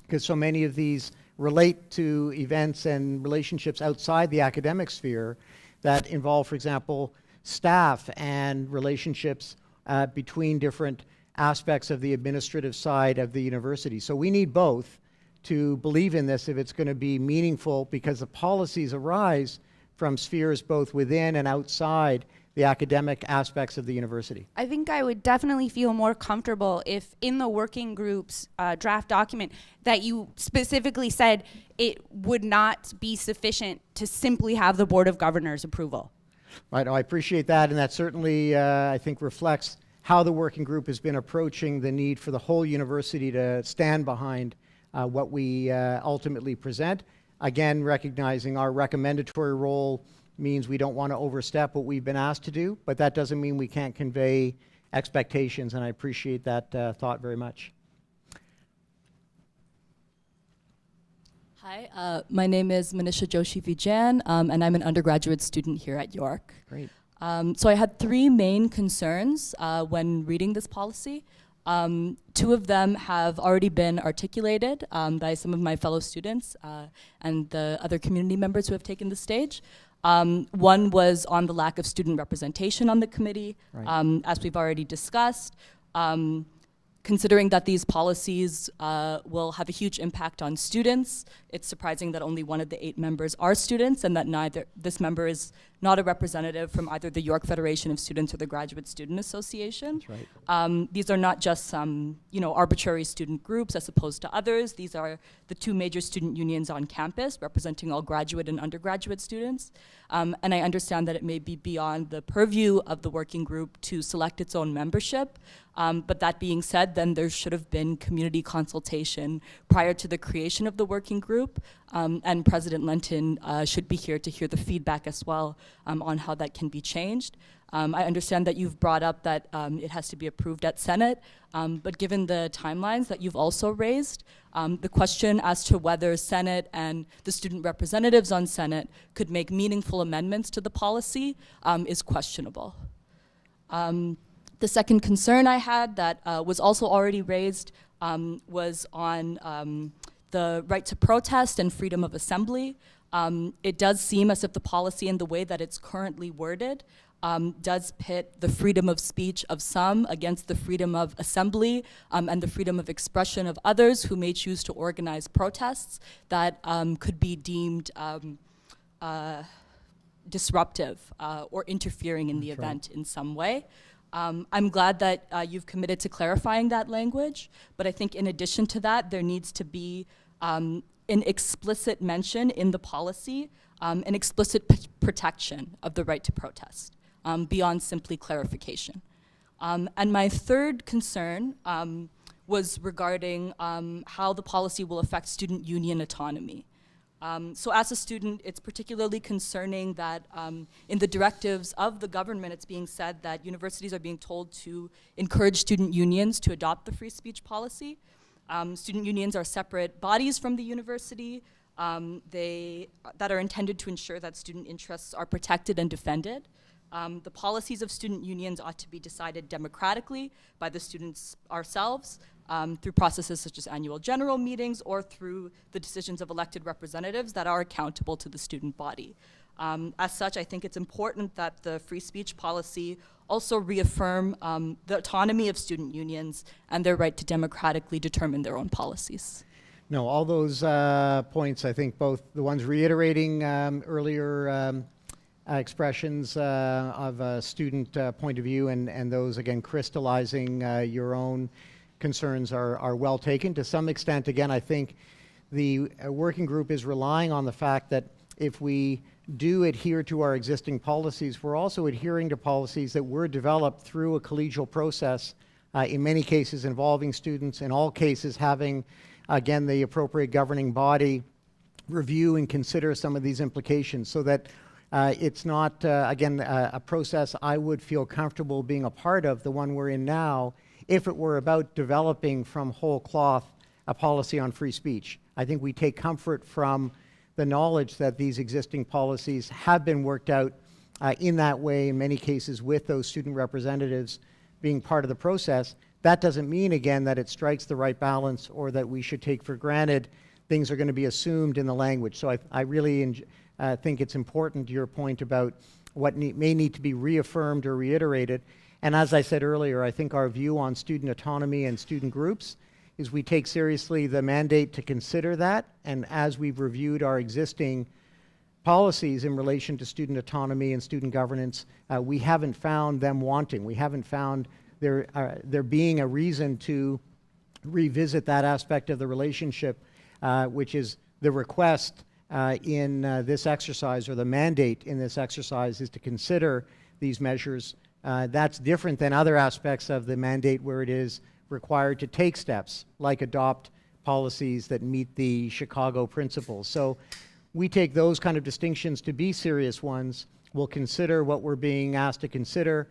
because so many of these relate to events and relationships outside the academic sphere that involve, for example, staff and relationships between different aspects of the administrative side of the university. So we need both to believe in this if it's going to be meaningful, because the policies arise from spheres both within and outside the academic aspects of the university. I think I would definitely feel more comfortable if in the working group's draft document that you specifically said it would not be sufficient to simply have the Board of Governors approval. Right, I appreciate that, and that certainly, I think, reflects how the working group has been approaching the need for the whole university to stand behind what we ultimately present. Again, recognizing our recommendatory role means we don't want to overstep what we've been asked to do, but that doesn't mean we can't convey expectations, and I appreciate that thought very much. Hi, my name is Manisha Joshi Vijan, and I'm an undergraduate student here at York. Great. So I had three main concerns when reading this policy. Two of them have already been articulated by some of my fellow students and the other community members who have taken the stage. One was on the lack of student representation on the committee, Right. as we've already discussed. Considering that these policies will have a huge impact on students, it's surprising that only one of the 8 members are students, and that this member is not a representative from either the York Federation of Students or the Graduate Student Association. That's right. These are not just some, arbitrary student groups as opposed to others. These are the 2 major student unions on campus, representing all graduate and undergraduate students. And I understand that it may be beyond the purview of the working group to select its own membership. But that being said, then there should have been community consultation prior to the creation of the working group, and President Lenton should be here to hear the feedback as well on how that can be changed. I understand that you've brought up that it has to be approved at Senate, but given the timelines that you've also raised, the question as to whether Senate and the student representatives on Senate could make meaningful amendments to the policy is questionable. The second concern I had that was also already raised was on the right to protest and freedom of assembly. It does seem as if the policy in the way that it's currently worded does pit the freedom of speech of some against the freedom of assembly and the freedom of expression of others who may choose to organize protests that could be deemed disruptive or interfering in the That's right. event in some way. I'm glad that you've committed to clarifying that language, but I think in addition to that, there needs to be an explicit mention in the policy, an explicit protection of the right to protest, beyond simply clarification. And my third concern was regarding how the policy will affect student union autonomy. So as a student, it's particularly concerning that in the directives of the government, it's being said that universities are being told to encourage student unions to adopt the free speech policy. Student unions are separate bodies from the university that are intended to ensure that student interests are protected and defended. The policies of student unions ought to be decided democratically by the students ourselves, through processes such as annual general meetings or through the decisions of elected representatives that are accountable to the student body. As such, I think it's important that the free speech policy also reaffirm the autonomy of student unions and their right to democratically determine their own policies. No, all those points, I think both the ones reiterating earlier expressions of a student point of view and those, again, crystallizing your own concerns are well taken. To some extent, again, I think the working group is relying on the fact that if we do adhere to our existing policies, we're also adhering to policies that were developed through a collegial process, in many cases involving students, in all cases having, again, the appropriate governing body review and consider some of these implications, so that it's not, again, a process I would feel comfortable being a part of, the one we're in now, if it were about developing from whole cloth a policy on free speech. I think we take comfort from the knowledge that these existing policies have been worked out in that way, in many cases with those student representatives being part of the process. That doesn't mean, again, that it strikes the right balance or that we should take for granted things are going to be assumed in the language. So I really think it's important, your point about what may need to be reaffirmed or reiterated. And as I said earlier, I think our view on student autonomy and student groups is we take seriously the mandate to consider that. And as we've reviewed our existing policies in relation to student autonomy and student governance, we haven't found them wanting. We haven't found there being a reason to revisit that aspect of the relationship, which is the request in this exercise, or the mandate in this exercise, is to consider these measures. That's different than other aspects of the mandate where it is required to take steps, like adopt policies that meet the Chicago principles. So we take those kind of distinctions to be serious ones. We'll consider what we're being asked to consider.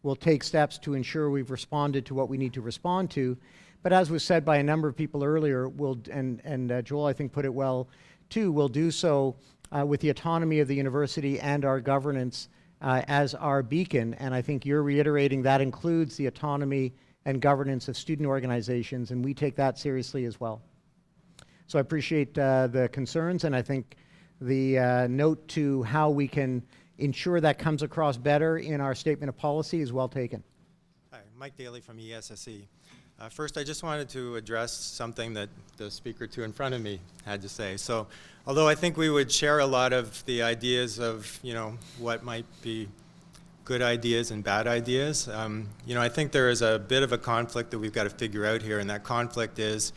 We'll take steps to ensure we've responded to what we need to respond to. But as was said by a number of people earlier, and Joel, I think, put it well too, we'll do so with the autonomy of the university and our governance as our beacon. And I think you're reiterating that includes the autonomy and governance of student organizations, and we take that seriously as well. So I appreciate the concerns, and I think the note to how we can ensure that comes across better in our statement of policy is well taken. Hi, Mike Daly from ESSE. First, I just wanted to address something that the speaker two in front of me had to say. So, although I think we would share a lot of the ideas of, what might be good ideas and bad ideas, I think there is a bit of a conflict that we've got to figure out here, and that conflict is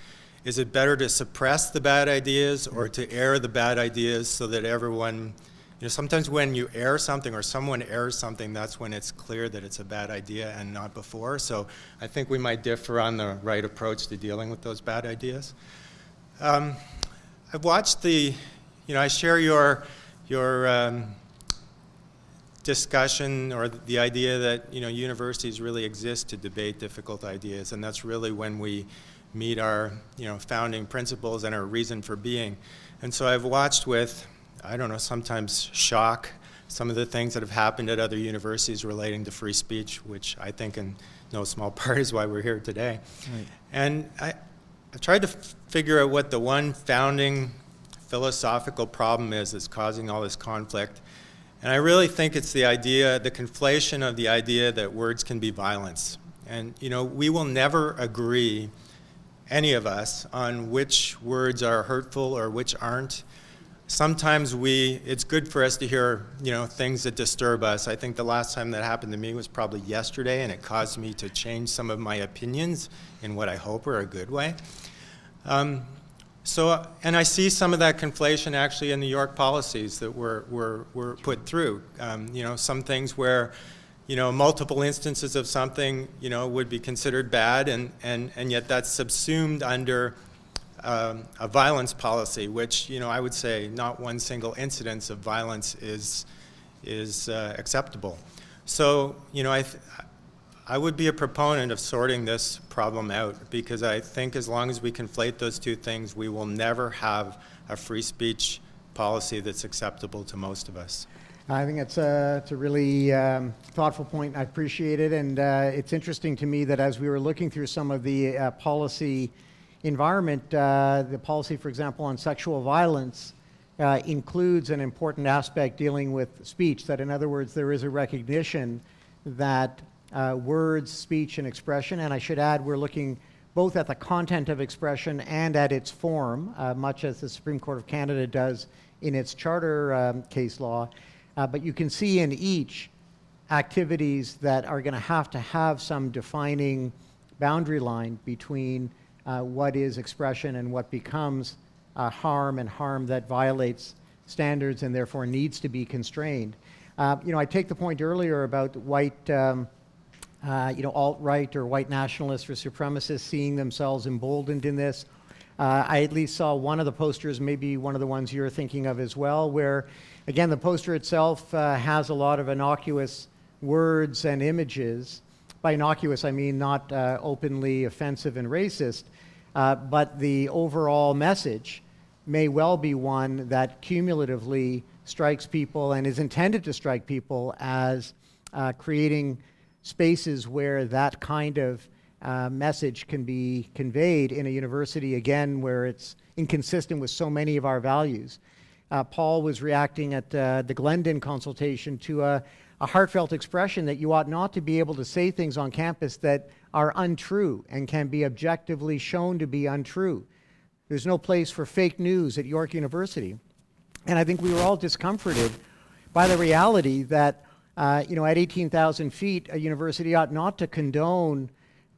it better to suppress the bad ideas or to air the bad ideas so that everyone, sometimes when you air something or someone airs something, that's when it's clear that it's a bad idea and not before. So I think we might differ on the right approach to dealing with those bad ideas. I've watched I share your discussion or the idea that, universities really exist to debate difficult ideas, and that's really when we meet our, founding principles and our reason for being. And so I've watched with, sometimes shock, some of the things that have happened at other universities relating to free speech, which I think in no small part is why we're here today. Right. And I've tried to figure out what the one founding philosophical problem is that's causing all this conflict. And I really think it's the conflation of the idea that words can be violence. And, we will never agree, any of us, on which words are hurtful or which aren't. Sometimes it's good for us to hear, things that disturb us. I think the last time that happened to me was probably yesterday, and it caused me to change some of my opinions in what I hope are a good way. And I see some of that conflation actually in the York policies that were put through. Some things where, multiple instances of something, would be considered bad, and yet that's subsumed under a violence policy, which, I would say not one single incidence of violence is acceptable. So, I would be a proponent of sorting this problem out, because I think as long as we conflate those two things, we will never have a free speech policy that's acceptable to most of us. I think it's a really thoughtful point. I appreciate it. And it's interesting to me that as we were looking through some of the policy environment, the policy, for example, on sexual violence includes an important aspect dealing with speech. That, in other words, there is a recognition that words, speech, and expression, and I should add, we're looking both at the content of expression and at its form, much as the Supreme Court of Canada does in its charter case law. But you can see in each activities that are going to have some defining boundary line between what is expression and what becomes harm, and harm that violates standards and therefore needs to be constrained. I take the point earlier about white, alt-right or white nationalists or supremacists seeing themselves emboldened in this. I at least saw one of the posters, maybe one of the ones you're thinking of as well, where, again, the poster itself has a lot of innocuous words and images. By innocuous, I mean not openly offensive and racist, but the overall message may well be one that cumulatively strikes people and is intended to strike people as creating spaces where that kind of message can be conveyed in a university, again, where it's inconsistent with so many of our values. Paul was reacting at the Glendon consultation to a heartfelt expression that you ought not to be able to say things on campus that are untrue and can be objectively shown to be untrue. There's no place for fake news at York University. And I think we were all discomforted by the reality that, at 18,000 feet, a university ought not to condone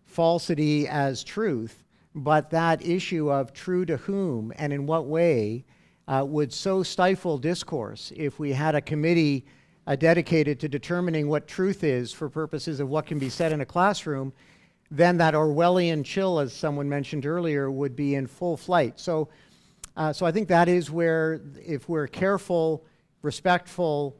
falsity as truth, but that issue of true to whom and in what way would so stifle discourse if we had a committee dedicated to determining what truth is for purposes of what can be said in a classroom, then that Orwellian chill, as someone mentioned earlier, would be in full flight. So I think that is where, if we're careful, respectful,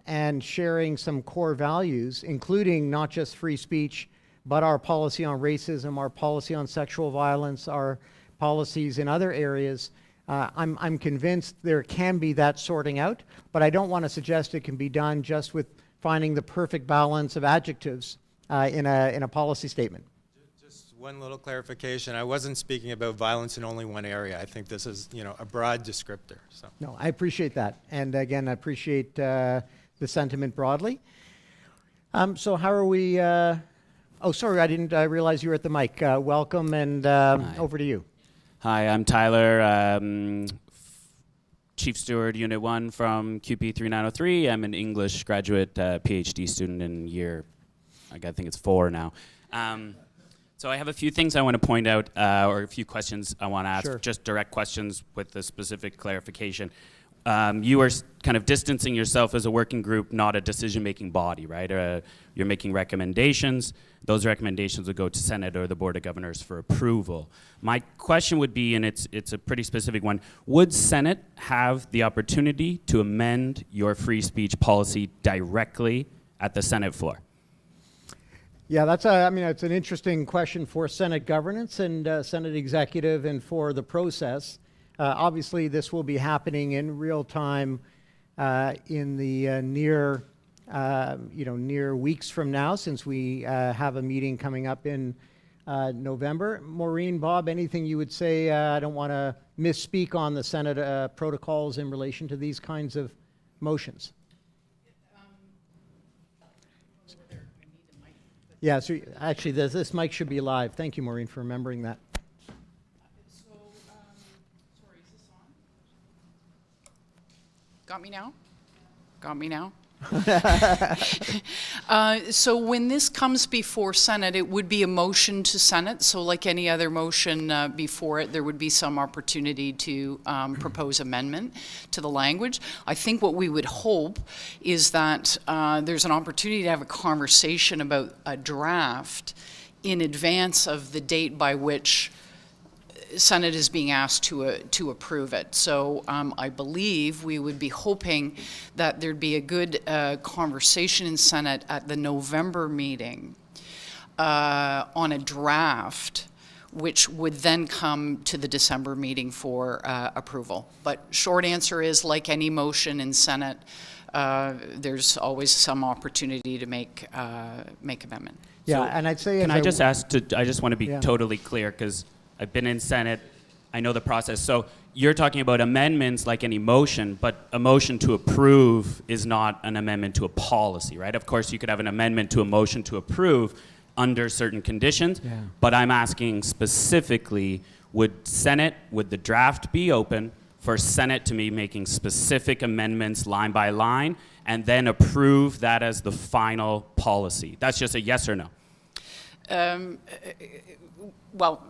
and sharing some core values, including not just free speech, but our policy on racism, our policy on sexual violence, our policies in other areas, I'm convinced there can be that sorting out, but I don't want to suggest it can be done just with finding the perfect balance of adjectives in a policy statement. Just one little clarification. I wasn't speaking about violence in only one area. I think this is, a broad descriptor. So. No, I appreciate that. And again, I appreciate the sentiment broadly. So how are we... oh, sorry, I didn't realize you were at the mic. Welcome, and over to you. Hi, I'm Tyler, Chief Steward, Unit 1 from QP 3903. I'm an English graduate PhD student in year, I think it's 4 now. So I have a few things I want to point out, or a few questions I want to ask, Sure. Just direct questions with the specific clarification. You are kind of distancing yourself as a working group, not a decision-making body, right? You're making recommendations. Those recommendations will go to Senate or the Board of Governors for approval. My question would be, and it's a pretty specific one, would Senate have the opportunity to amend your free speech policy directly at the Senate floor? Yeah, it's an interesting question for Senate governance and Senate executive and for the process. Obviously, this will be happening in real time in the near weeks from now, since we have a meeting coming up in November. Maureen, Bob, anything you would say? I don't want to misspeak on the Senate protocols in relation to these kinds of motions. Yeah, so actually, this mic should be live. Thank you, Maureen, for remembering that. Sorry, is this on? Got me now? Got me now? So when this comes before Senate, it would be a motion to Senate. So like any other motion before it, there would be some opportunity to propose amendment to the language. I think what we would hope is that there's an opportunity to have a conversation about a draft in advance of the date by which Senate is being asked to approve it. So I believe we would be hoping that there'd be a good conversation in Senate at the November meeting on a draft, which would then come to the December meeting for approval. But short answer is, like any motion in Senate, there's always some opportunity to make amendment. Yeah, So and I'd say Can as I just ask I just want to be Yeah. totally clear because I've been in Senate, I know the process. So you're talking about amendments like any motion, but a motion to approve is not an amendment to a policy, right? Of course, you could have an amendment to a motion to approve under certain conditions, Yeah. but I'm asking specifically, would the draft be open for Senate to be making specific amendments line by line and then approve that as the final policy? That's just a yes or no. Well,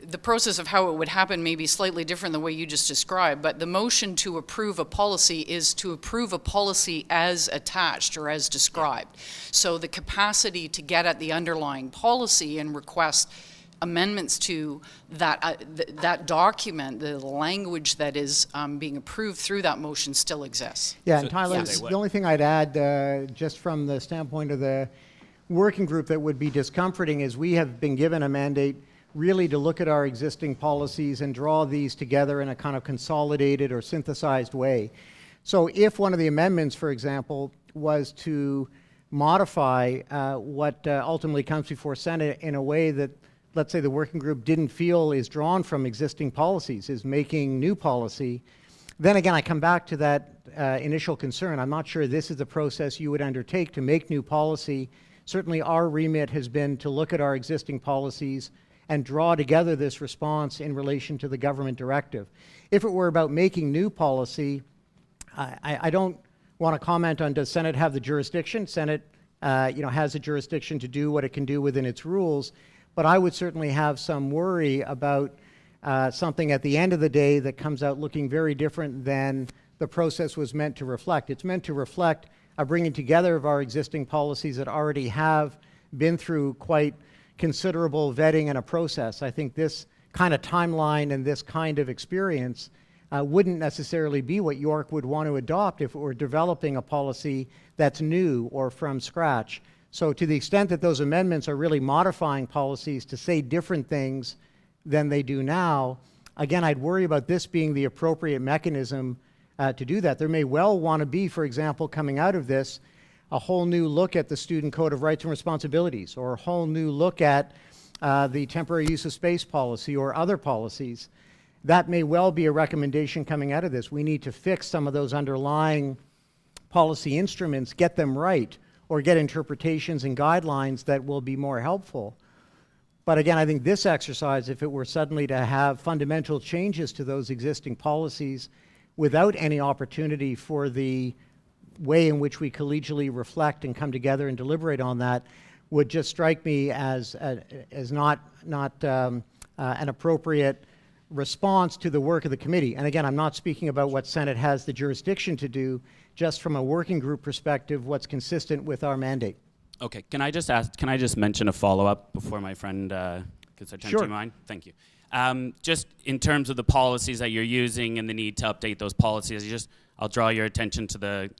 the process of how it would happen may be slightly different than the way you just described, but the motion to approve a policy is to approve a policy as attached or as described. So the capacity to get at the underlying policy and request amendments to that that document, the language that is being approved through that motion still exists. Yeah, So- and Tyler, yeah, they would. the only thing I'd add, just from the standpoint of the working group that would be discomforting is we have been given a mandate really to look at our existing policies and draw these together in a kind of consolidated or synthesized way. So if one of the amendments, for example, was to modify what ultimately comes before Senate in a way that, let's say, the working group didn't feel is drawn from existing policies, is making new policy, then again, I come back to that initial concern. I'm not sure this is the process you would undertake to make new policy. Certainly our remit has been to look at our existing policies and draw together this response in relation to the government directive. If it were about making new policy, I don't want to comment on does Senate have the jurisdiction. Senate has the jurisdiction to do what it can do within its rules, but I would certainly have some worry about something at the end of the day that comes out looking very different than the process was meant to reflect. It's meant to reflect a bringing together of our existing policies that already have been through quite considerable vetting and a process. I think this kind of timeline and this kind of experience wouldn't necessarily be what York would want to adopt if it were developing a policy that's new or from scratch. So to the extent that those amendments are really modifying policies to say different things than they do now, again, I'd worry about this being the appropriate mechanism to do that. There may well want to be, for example, coming out of this, a whole new look at the Student Code of Rights and Responsibilities, or a whole new look at the temporary use of space policy or other policies. That may well be a recommendation coming out of this. We need to fix some of those underlying policy instruments, get them right, or get interpretations and guidelines that will be more helpful. But again, I think this exercise, if it were suddenly to have fundamental changes to those existing policies without any opportunity for the way in which we collegially reflect and come together and deliberate on that, would just strike me as not an appropriate response to the work of the committee. And again, I'm not speaking about what Senate has the jurisdiction to do, just from a working group perspective, what's consistent with our mandate. Okay, can I just mention a follow-up before my friend gets attention Sure. to mine? Thank you. Just in terms of the policies that you're using and the need to update those policies, I'll draw your attention to the,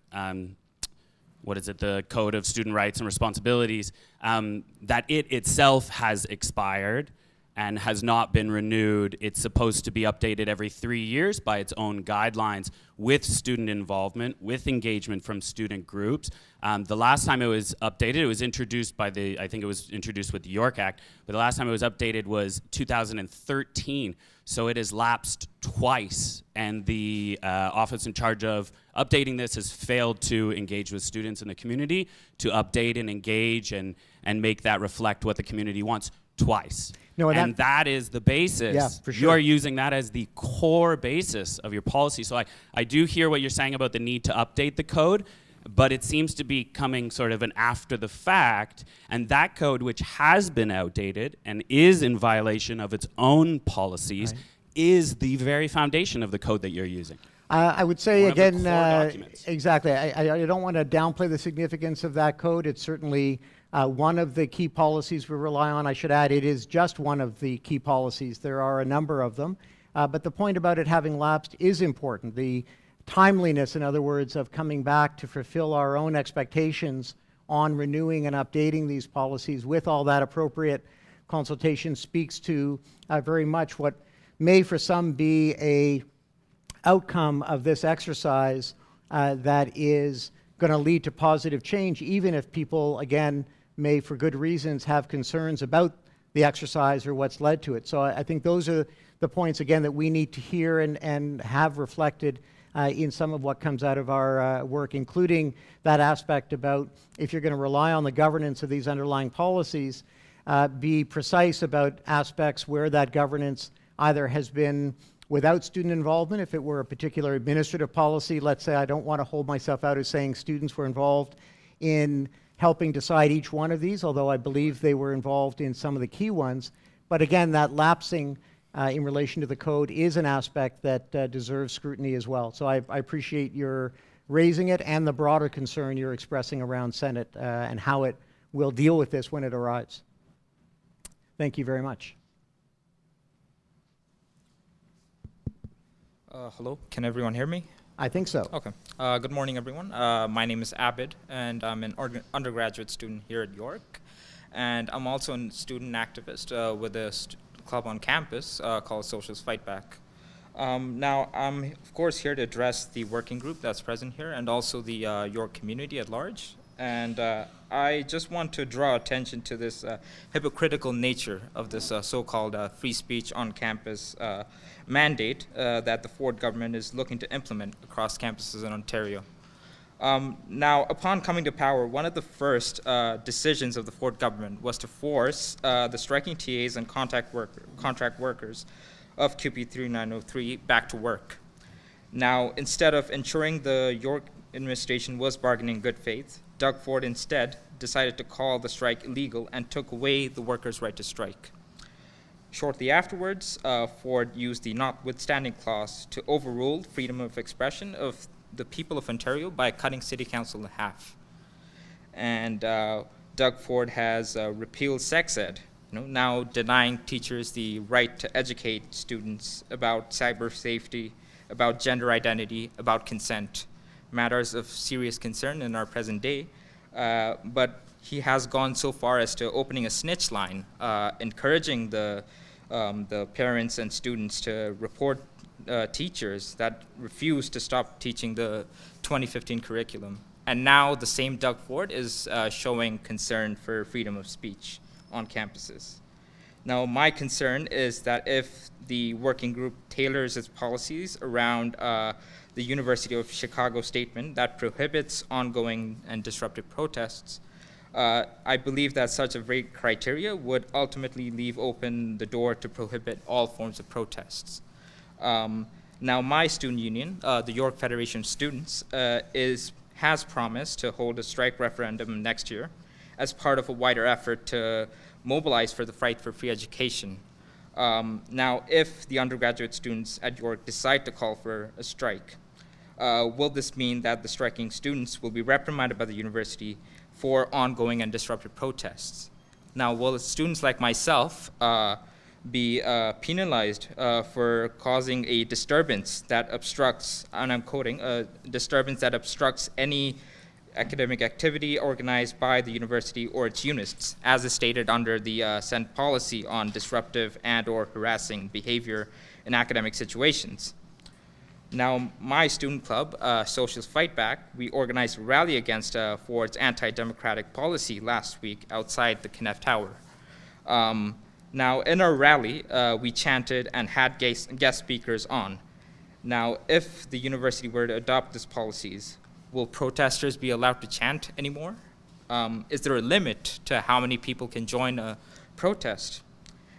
the Code of Student Rights and Responsibilities, that it itself has expired and has not been renewed. It's supposed to be updated every 3 years by its own guidelines with student involvement, with engagement from student groups. The last time it was updated, it was introduced by I think it was introduced with the York Act, but the last time it was updated was 2013. So it has lapsed twice, and the office in charge of updating this has failed to engage with students in the community to update and engage and make that reflect what the community wants twice. No, and that is the basis. Yeah, for sure. You are using that as the core basis of your policy. So I do hear what you're saying about the need to update the code, but it seems to be coming sort of an after the fact, and that code, which has been outdated and is in violation of its own policies, is the very foundation of the code that you're using. I would say, One of the again, core documents. exactly. I don't want to downplay the significance of that code. It's certainly one of the key policies we rely on. I should add, it is just one of the key policies. There are a number of them. But the point about it having lapsed is important. The timeliness, in other words, of coming back to fulfill our own expectations on renewing and updating these policies with all that appropriate consultation speaks to very much what may for some be a outcome of this exercise that is going to lead to positive change, even if people, again, may, for good reasons, have concerns about the exercise or what's led to it. So I think those are the points, again, that we need to hear and have reflected in some of what comes out of our work, including that aspect about if you're going to rely on the governance of these underlying policies, be precise about aspects where that governance either has been without student involvement. If it were a particular administrative policy, let's say, I don't want to hold myself out as saying students were involved in helping decide each one of these, although I believe they were involved in some of the key ones. But again, that lapsing in relation to the code is an aspect that deserves scrutiny as well. So I appreciate your raising it and the broader concern you're expressing around Senate and how it will deal with this when it arrives. Thank you very much. Hello, can everyone hear me? I think so. Okay. Good morning, everyone. My name is Abid, and I'm an undergraduate student here at York. And I'm also a student activist with a club on campus called Socials Fight Back. Now, I'm, of course, here to address the working group that's present here and also the York community at large. And I just want to draw attention to this hypocritical nature of this so-called free speech on campus mandate that the Ford government is looking to implement across campuses in Ontario. Now, upon coming to power, one of the first decisions of the Ford government was to force the striking TAs and contract workers of QP 3903 back to work. Now, instead of ensuring the York administration was bargaining in good faith, Doug Ford instead decided to call the strike illegal and took away the workers' right to strike. Shortly afterwards, Ford used the notwithstanding clause to overrule freedom of expression of the people of Ontario by cutting City Council in half. And Doug Ford has repealed sex ed, now denying teachers the right to educate students about cyber safety, about gender identity, about consent, matters of serious concern in our present day. But he has gone so far as to opening a snitch line, encouraging the parents and students to report teachers that refuse to stop teaching the 2015 curriculum. And now the same Doug Ford is showing concern for freedom of speech on campuses. Now, my concern is that if the working group tailors its policies around the University of Chicago statement that prohibits ongoing and disruptive protests, I believe that such a vague criteria would ultimately leave open the door to prohibit all forms of protests. Now, my student union, the York Federation of Students, has promised to hold a strike referendum next year as part of a wider effort to mobilize for the fight for free education. Now, if the undergraduate students at York decide to call for a strike, will this mean that the striking students will be reprimanded by the university for ongoing and disruptive protests? Now, will students like myself be penalized for causing a disturbance that obstructs, and I'm quoting, a disturbance that obstructs any academic activity organized by the university or its units, as is stated under the Senate policy on disruptive and/or harassing behavior in academic situations? Now, my student club, Socials Fight Back, we organized a rally against Ford's anti-democratic policy last week outside the Kneff Tower. Now, in our rally, we chanted and had guest speakers on. Now, if the university were to adopt these policies, will protesters be allowed to chant anymore? Is there a limit to how many people can join a protest?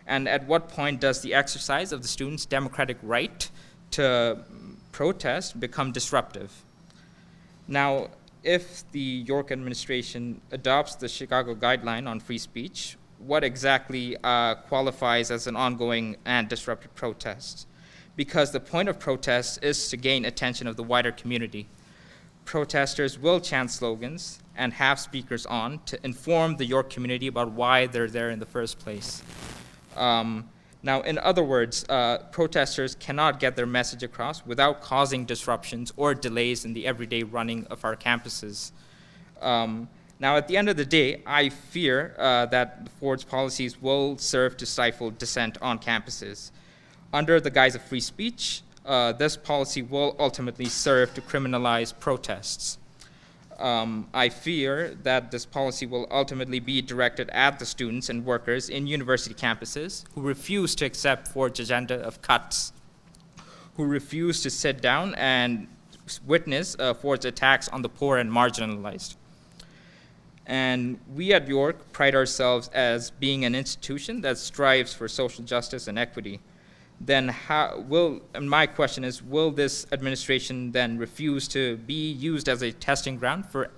And at what point does the exercise of the students' democratic right to protest become disruptive? Now, if the York administration adopts the Chicago Guideline on free speech, what exactly qualifies as an ongoing and disruptive protest? Because the point of protest is to gain attention of the wider community. Protesters will chant slogans and have speakers on to inform the York community about why they're there in the first place. Now, in other words, protesters cannot get their message across without causing disruptions or delays in the everyday running of our campuses. Now, at the end of the day, I fear that Ford's policies will serve to stifle dissent on campuses. Under the guise of free speech, this policy will ultimately serve to criminalize protests. I fear that this policy will ultimately be directed at the students and workers in university campuses who refuse to accept Ford's agenda of cuts, who refuse to sit down and witness Ford's attacks on the poor and marginalized. And we at York pride ourselves as being an institution that strives for social justice and equity. Then and my question is, will this administration then refuse to be used as a testing ground for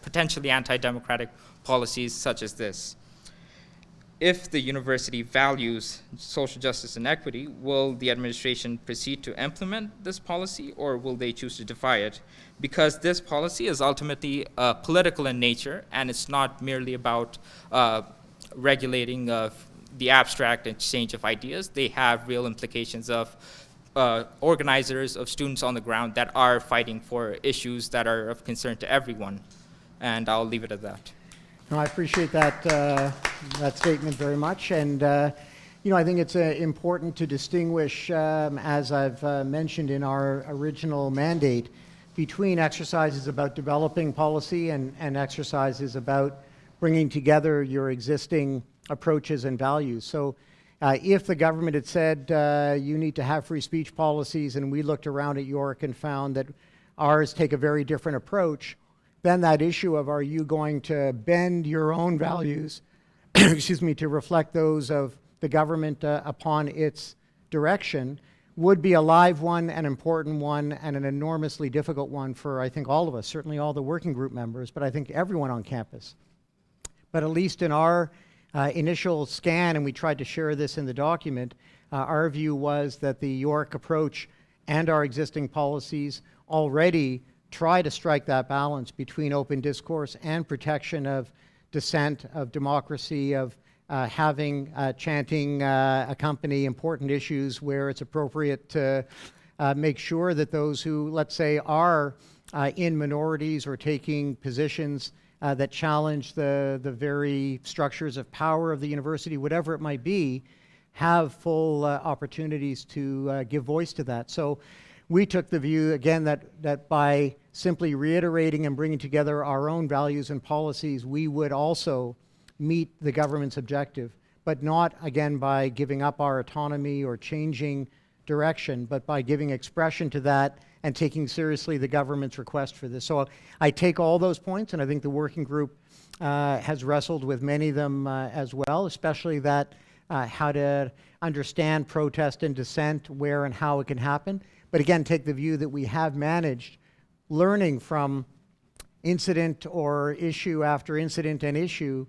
potentially anti-democratic policies such as this? If the university values social justice and equity, will the administration proceed to implement this policy, or will they choose to defy it? Because this policy is ultimately political in nature, and it's not merely about regulating the abstract exchange of ideas. They have real implications of organizers, of students on the ground that are fighting for issues that are of concern to everyone. And I'll leave it at that. No, I appreciate that that statement very much, and I think it's important to distinguish, as I've mentioned in our original mandate, between exercises about developing policy and exercises about bringing together your existing approaches and values. So if the government had said you need to have free speech policies, and we looked around at York and found that ours take a very different approach, then that issue of are you going to bend your own values excuse me, to reflect those of the government upon its direction would be a live one, an important one, and an enormously difficult one for, I think, all of us, certainly all the working group members, but I think everyone on campus. But at least in our initial scan, and we tried to share this in the document, our view was that the York approach and our existing policies already try to strike that balance between open discourse and protection of dissent, of democracy, of having chanting accompany important issues where it's appropriate to make sure that those who, let's say, are in minorities or taking positions that challenge the very structures of power of the university, whatever it might be, have full opportunities to give voice to that. So we took the view, again, that by simply reiterating and bringing together our own values and policies, we would also meet the government's objective, but not, again, by giving up our autonomy or changing direction, but by giving expression to that and taking seriously the government's request for this. So I take all those points, and I think the working group has wrestled with many of them as well, especially that how to understand protest and dissent, where and how it can happen. But again, take the view that we have managed, learning from incident or issue after incident and issue,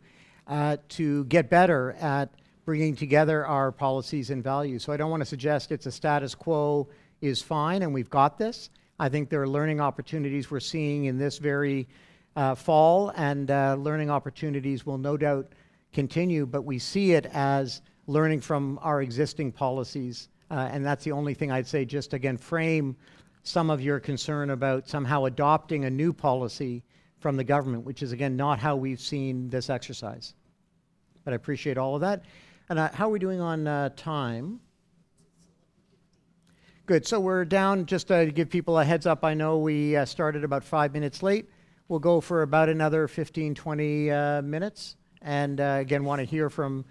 to get better at bringing together our policies and values. So I don't want to suggest it's a status quo is fine and we've got this. I think there are learning opportunities we're seeing in this very fall, and learning opportunities will no doubt continue, but we see it as learning from our existing policies. And that's the only thing I'd say, just again, frame some of your concern about somehow adopting a new policy from the government, which is, again, not how we've seen this exercise. But I appreciate all of that. And how are we doing on time? Good. So we're down, just to give people a heads up, I know we started about 5 minutes late. We'll go for about another 15, 20 minutes. And again, want to hear from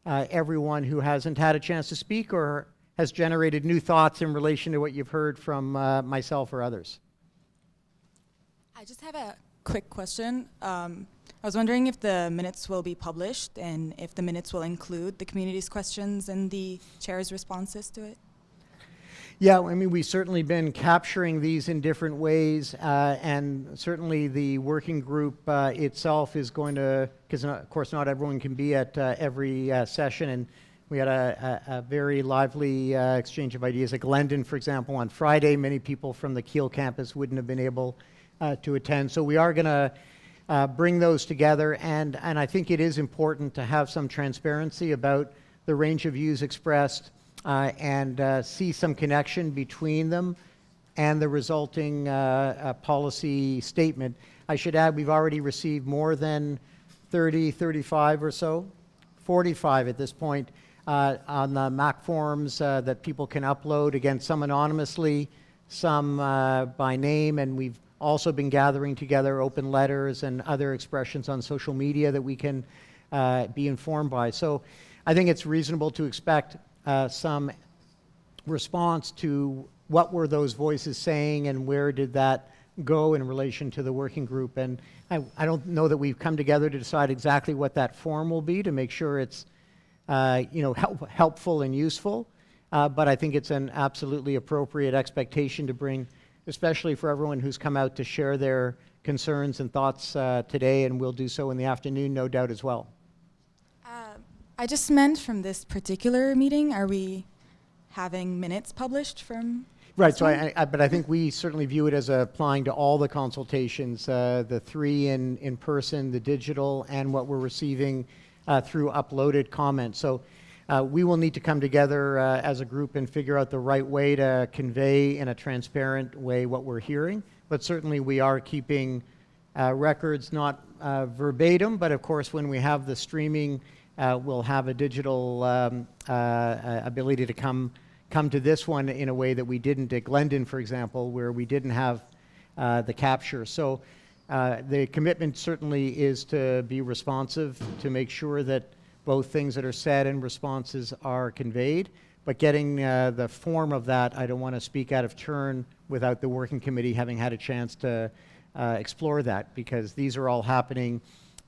everyone who hasn't had a chance to speak or has generated new thoughts in relation to what you've heard from myself or others. I just have a quick question. I was wondering if the minutes will be published and if the minutes will include the community's questions and the chair's responses to it. Yeah, I mean, we've certainly been capturing these in different ways, and certainly the working group itself is going to, because of course not everyone can be at every session, and we had a very lively exchange of ideas at Glendon, for example, on Friday. Many people from the Kiel campus wouldn't have been able to attend. So we are going to bring those together, and I think it is important to have some transparency about the range of views expressed and see some connection between them and the resulting policy statement. I should add, we've already received more than 30, 35 or so, 45 at this point, on the MAC forms that people can upload, again, some anonymously, some by name, and we've also been gathering together open letters and other expressions on social media that we can be informed by. So I think it's reasonable to expect some response to what were those voices saying and where did that go in relation to the working group. And I don't know that we've come together to decide exactly what that form will be to make sure it's helpful and useful. But I think it's an absolutely appropriate expectation to bring, especially for everyone who's come out to share their concerns and thoughts today, and we'll do so in the afternoon, no doubt, as well. I just meant from this particular meeting, are we having minutes published from? Right, so but I think we certainly view it as applying to all the consultations, the 3 in person, the digital, and what we're receiving through uploaded comments. So we will need to come together as a group and figure out the right way to convey in a transparent way what we're hearing. But certainly we are keeping records, not verbatim, but of course when we have the streaming, we'll have a digital ability to come to this one in a way that we didn't at Glendon, for example, where we didn't have the capture. So the commitment certainly is to be responsive, to make sure that both things that are said and responses are conveyed. But getting the form of that, I don't want to speak out of turn without the working committee having had a chance to explore that, because these are all happening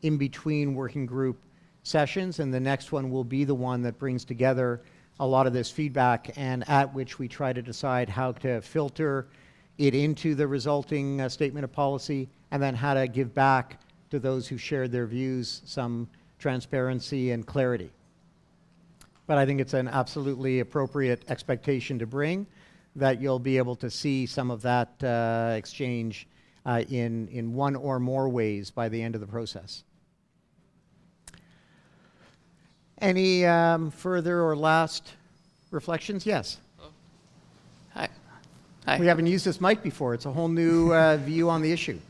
in between working group sessions, and the next one will be the one that brings together a lot of this feedback, and at which we try to decide how to filter it into the resulting statement of policy, and then how to give back to those who shared their views some transparency and clarity. But I think it's an absolutely appropriate expectation to bring, that you'll be able to see some of that exchange in one or more ways by the end of the process. Any further or last reflections? Yes. Hi. Hi. We haven't used this mic before. It's a whole new view on the issue.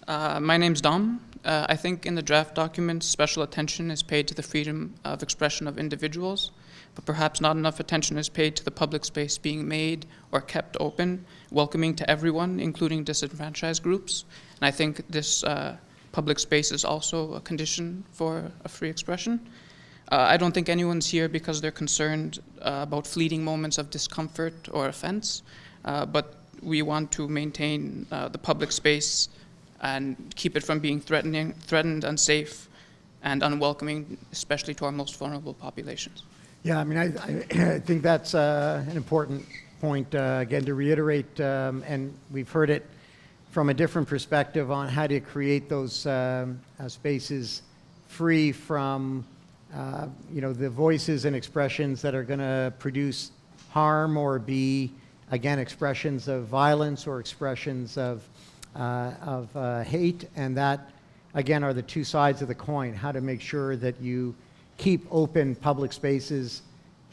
My name's Dom. I think in the draft document, special attention is paid to the freedom of expression of individuals, but perhaps not enough attention is paid to the public space being made or kept open, welcoming to everyone, including disenfranchised groups. And I think this public space is also a condition for a free expression. I don't think anyone's here because they're concerned about fleeting moments of discomfort or offense, but we want to maintain the public space and keep it from being threatened, unsafe, and unwelcoming, especially to our most vulnerable populations. Yeah, I mean, I think that's an important point, again, to reiterate, and we've heard it from a different perspective on how to create those spaces free from the voices and expressions that are going to produce harm or be, again, expressions of violence or expressions of hate. And that, again, are the two sides of the coin, how to make sure that you keep open public spaces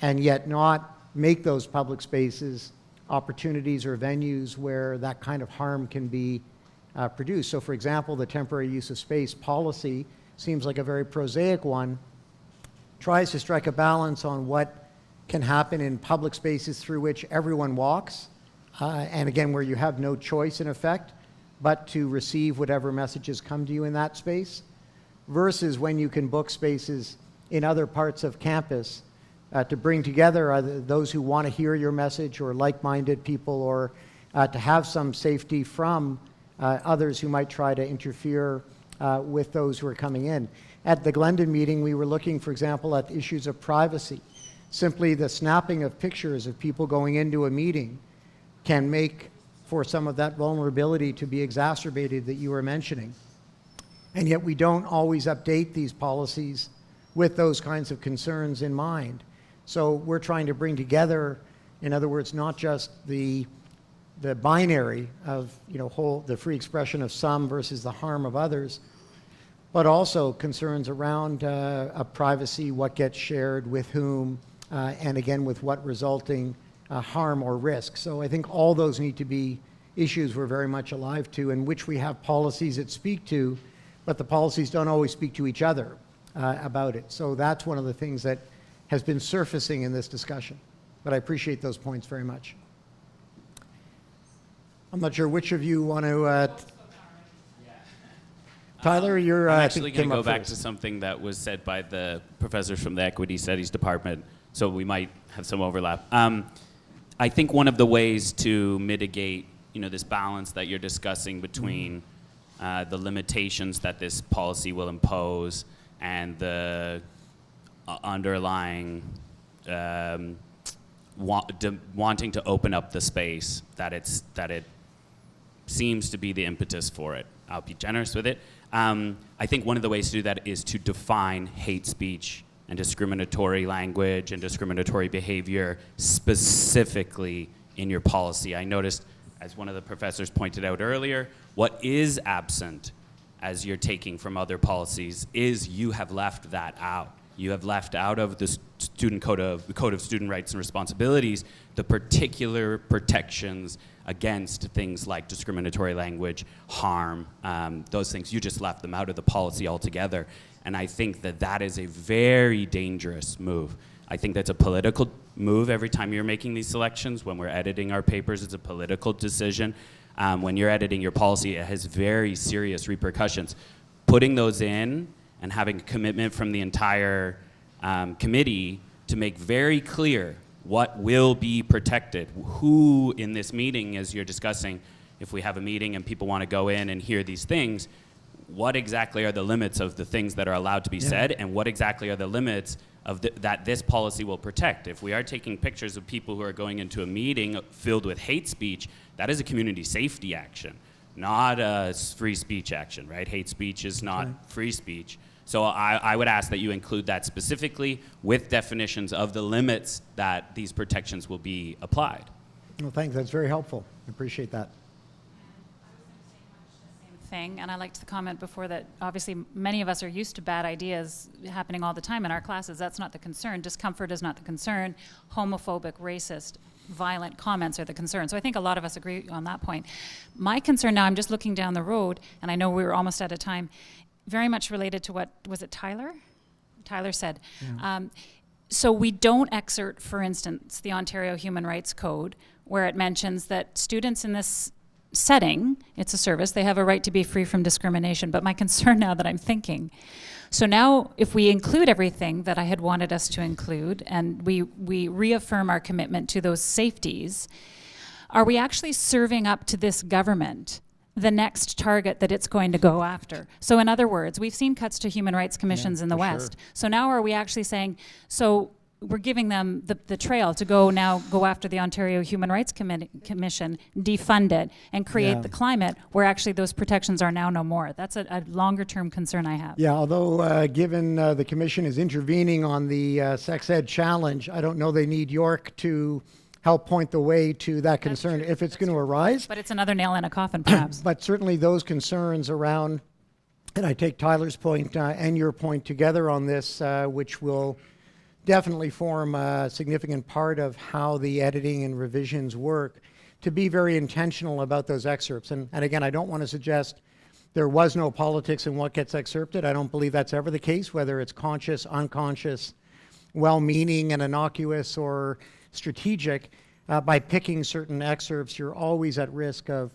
and yet not make those public spaces opportunities or venues where that kind of harm can be produced. So, for example, the temporary use of space policy seems like a very prosaic one, tries to strike a balance on what can happen in public spaces through which everyone walks, and again, where you have no choice in effect, but to receive whatever messages come to you in that space, versus when you can book spaces in other parts of campus to bring together either those who want to hear your message or like-minded people, or to have some safety from others who might try to interfere with those who are coming in. At the Glendon meeting, we were looking, for example, at issues of privacy. Simply the snapping of pictures of people going into a meeting can make for some of that vulnerability to be exacerbated that you were mentioning. And yet we don't always update these policies with those kinds of concerns in mind. So we're trying to bring together, in other words, not just the binary of the free expression of some versus the harm of others, but also concerns around privacy, what gets shared with whom, and again with what resulting harm or risk. So I think all those need to be issues we're very much alive to, and which we have policies that speak to, but the policies don't always speak to each other about it. So that's one of the things that has been surfacing in this discussion. But I appreciate those points very much. I'm not sure which of you want to. Tyler, you're. I'm I actually think going came to go up back first. to something that was said by the professors from the Equity Studies Department, so we might have some overlap. I think one of the ways to mitigate, this balance that you're discussing between the limitations that this policy will impose and the underlying wanting to open up the space that it seems to be the impetus for it. I'll be generous with it. I think one of the ways to do that is to define hate speech and discriminatory language and discriminatory behavior specifically in your policy. I noticed, as one of the professors pointed out earlier, what is absent as you're taking from other policies is you have left that out. You have left out of the Code of Student Rights and Responsibilities the particular protections against things like discriminatory language, harm, those things. You just left them out of the policy altogether. And I think that is a very dangerous move. I think that's a political move every time you're making these selections. When we're editing our papers, it's a political decision. When you're editing your policy, it has very serious repercussions. Putting those in and having a commitment from the entire committee to make very clear what will be protected, who in this meeting, as you're discussing, if we have a meeting and people want to go in and hear these things, what exactly are the limits of the things that are allowed to be said, and what exactly are the limits of that this policy will protect? If we are taking pictures of people who are going into a meeting filled with hate speech, that is a community safety action, not a free speech action, right? Hate speech is not free speech. So I would ask that you include that specifically with definitions of the limits that these protections will be applied. Well, thanks. That's very helpful. I appreciate that. Thing, and I liked the comment before that obviously many of us are used to bad ideas happening all the time in our classes. That's not the concern. Discomfort is not the concern. Homophobic, racist, violent comments are the concern. So I think a lot of us agree on that point. My concern now, I'm just looking down the road, and I know we were almost out of time, very much related to what, was it Tyler? Tyler said. Yeah. So we don't excerpt, for instance, the Ontario Human Rights Code, where it mentions that students in this setting, it's a service, they have a right to be free from discrimination. But my concern now that I'm thinking, so now if we include everything that I had wanted us to include and we reaffirm our commitment to those safeties, are we actually serving up to this government the next target that it's going to go after? So in other words, we've seen cuts to human rights commissions in the West. Sure. So now are we actually saying, so we're giving them the trail to go after the Ontario Human Rights Commission, defund it, and create the climate where actually those protections are now no more. That's a longer term concern I have. Yeah, although given the commission is intervening on the sex ed challenge, I don't know they need York to help point the way to that concern if it's going to arise. But it's another nail in a coffin, perhaps. But certainly those concerns around, and I take Tyler's point and your point together on this, which will definitely form a significant part of how the editing and revisions work, to be very intentional about those excerpts. And again, I don't want to suggest there was no politics in what gets excerpted. I don't believe that's ever the case, whether it's conscious, unconscious, well-meaning and innocuous or strategic. By picking certain excerpts, you're always at risk of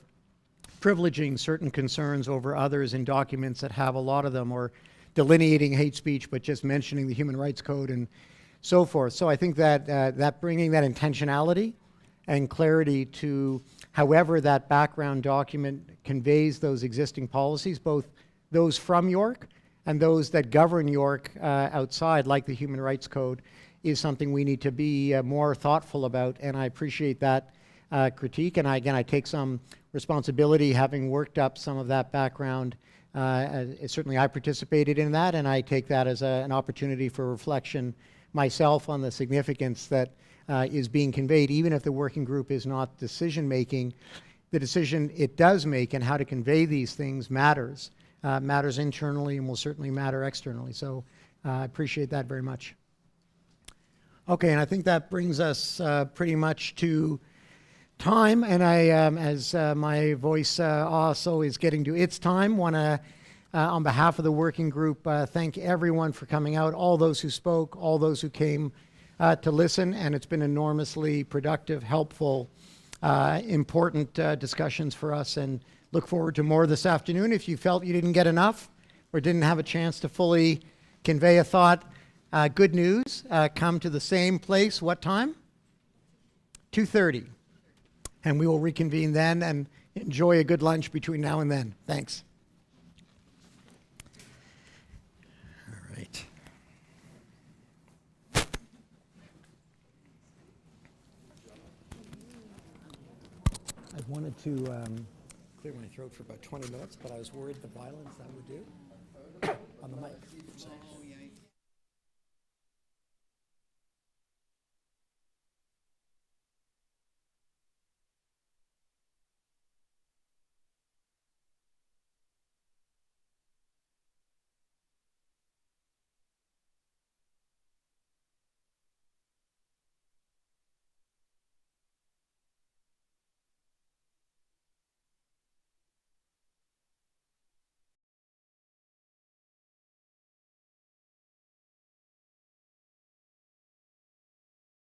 privileging certain concerns over others in documents that have a lot of them, or delineating hate speech but just mentioning the Human Rights Code and so forth. So I think that that bringing that intentionality and clarity to however that background document conveys those existing policies, both those from York and those that govern York outside, like the Human Rights Code, is something we need to be more thoughtful about. And I appreciate that critique. And I take some responsibility, having worked up some of that background. Certainly I participated in that, and I take that as an opportunity for reflection myself on the significance that is being conveyed, even if the working group is not decision-making. The decision it does make and how to convey these things matters internally and will certainly matter externally. So I appreciate that very much. Okay, and I think that brings us pretty much to time, and I, as my voice also is getting to its time, want to, on behalf of the working group, thank everyone for coming out, all those who spoke, all those who came to listen, and it's been enormously productive, helpful important discussions for us, and look forward to more this afternoon. If you felt you didn't get enough or didn't have a chance to fully convey a thought, good news, come to the same place. What time? 2:30. And we will reconvene then, and enjoy a good lunch between now and then. Thanks. All right. I wanted to clear my throat for about 20 minutes, but I was worried the violence that would do on the mic.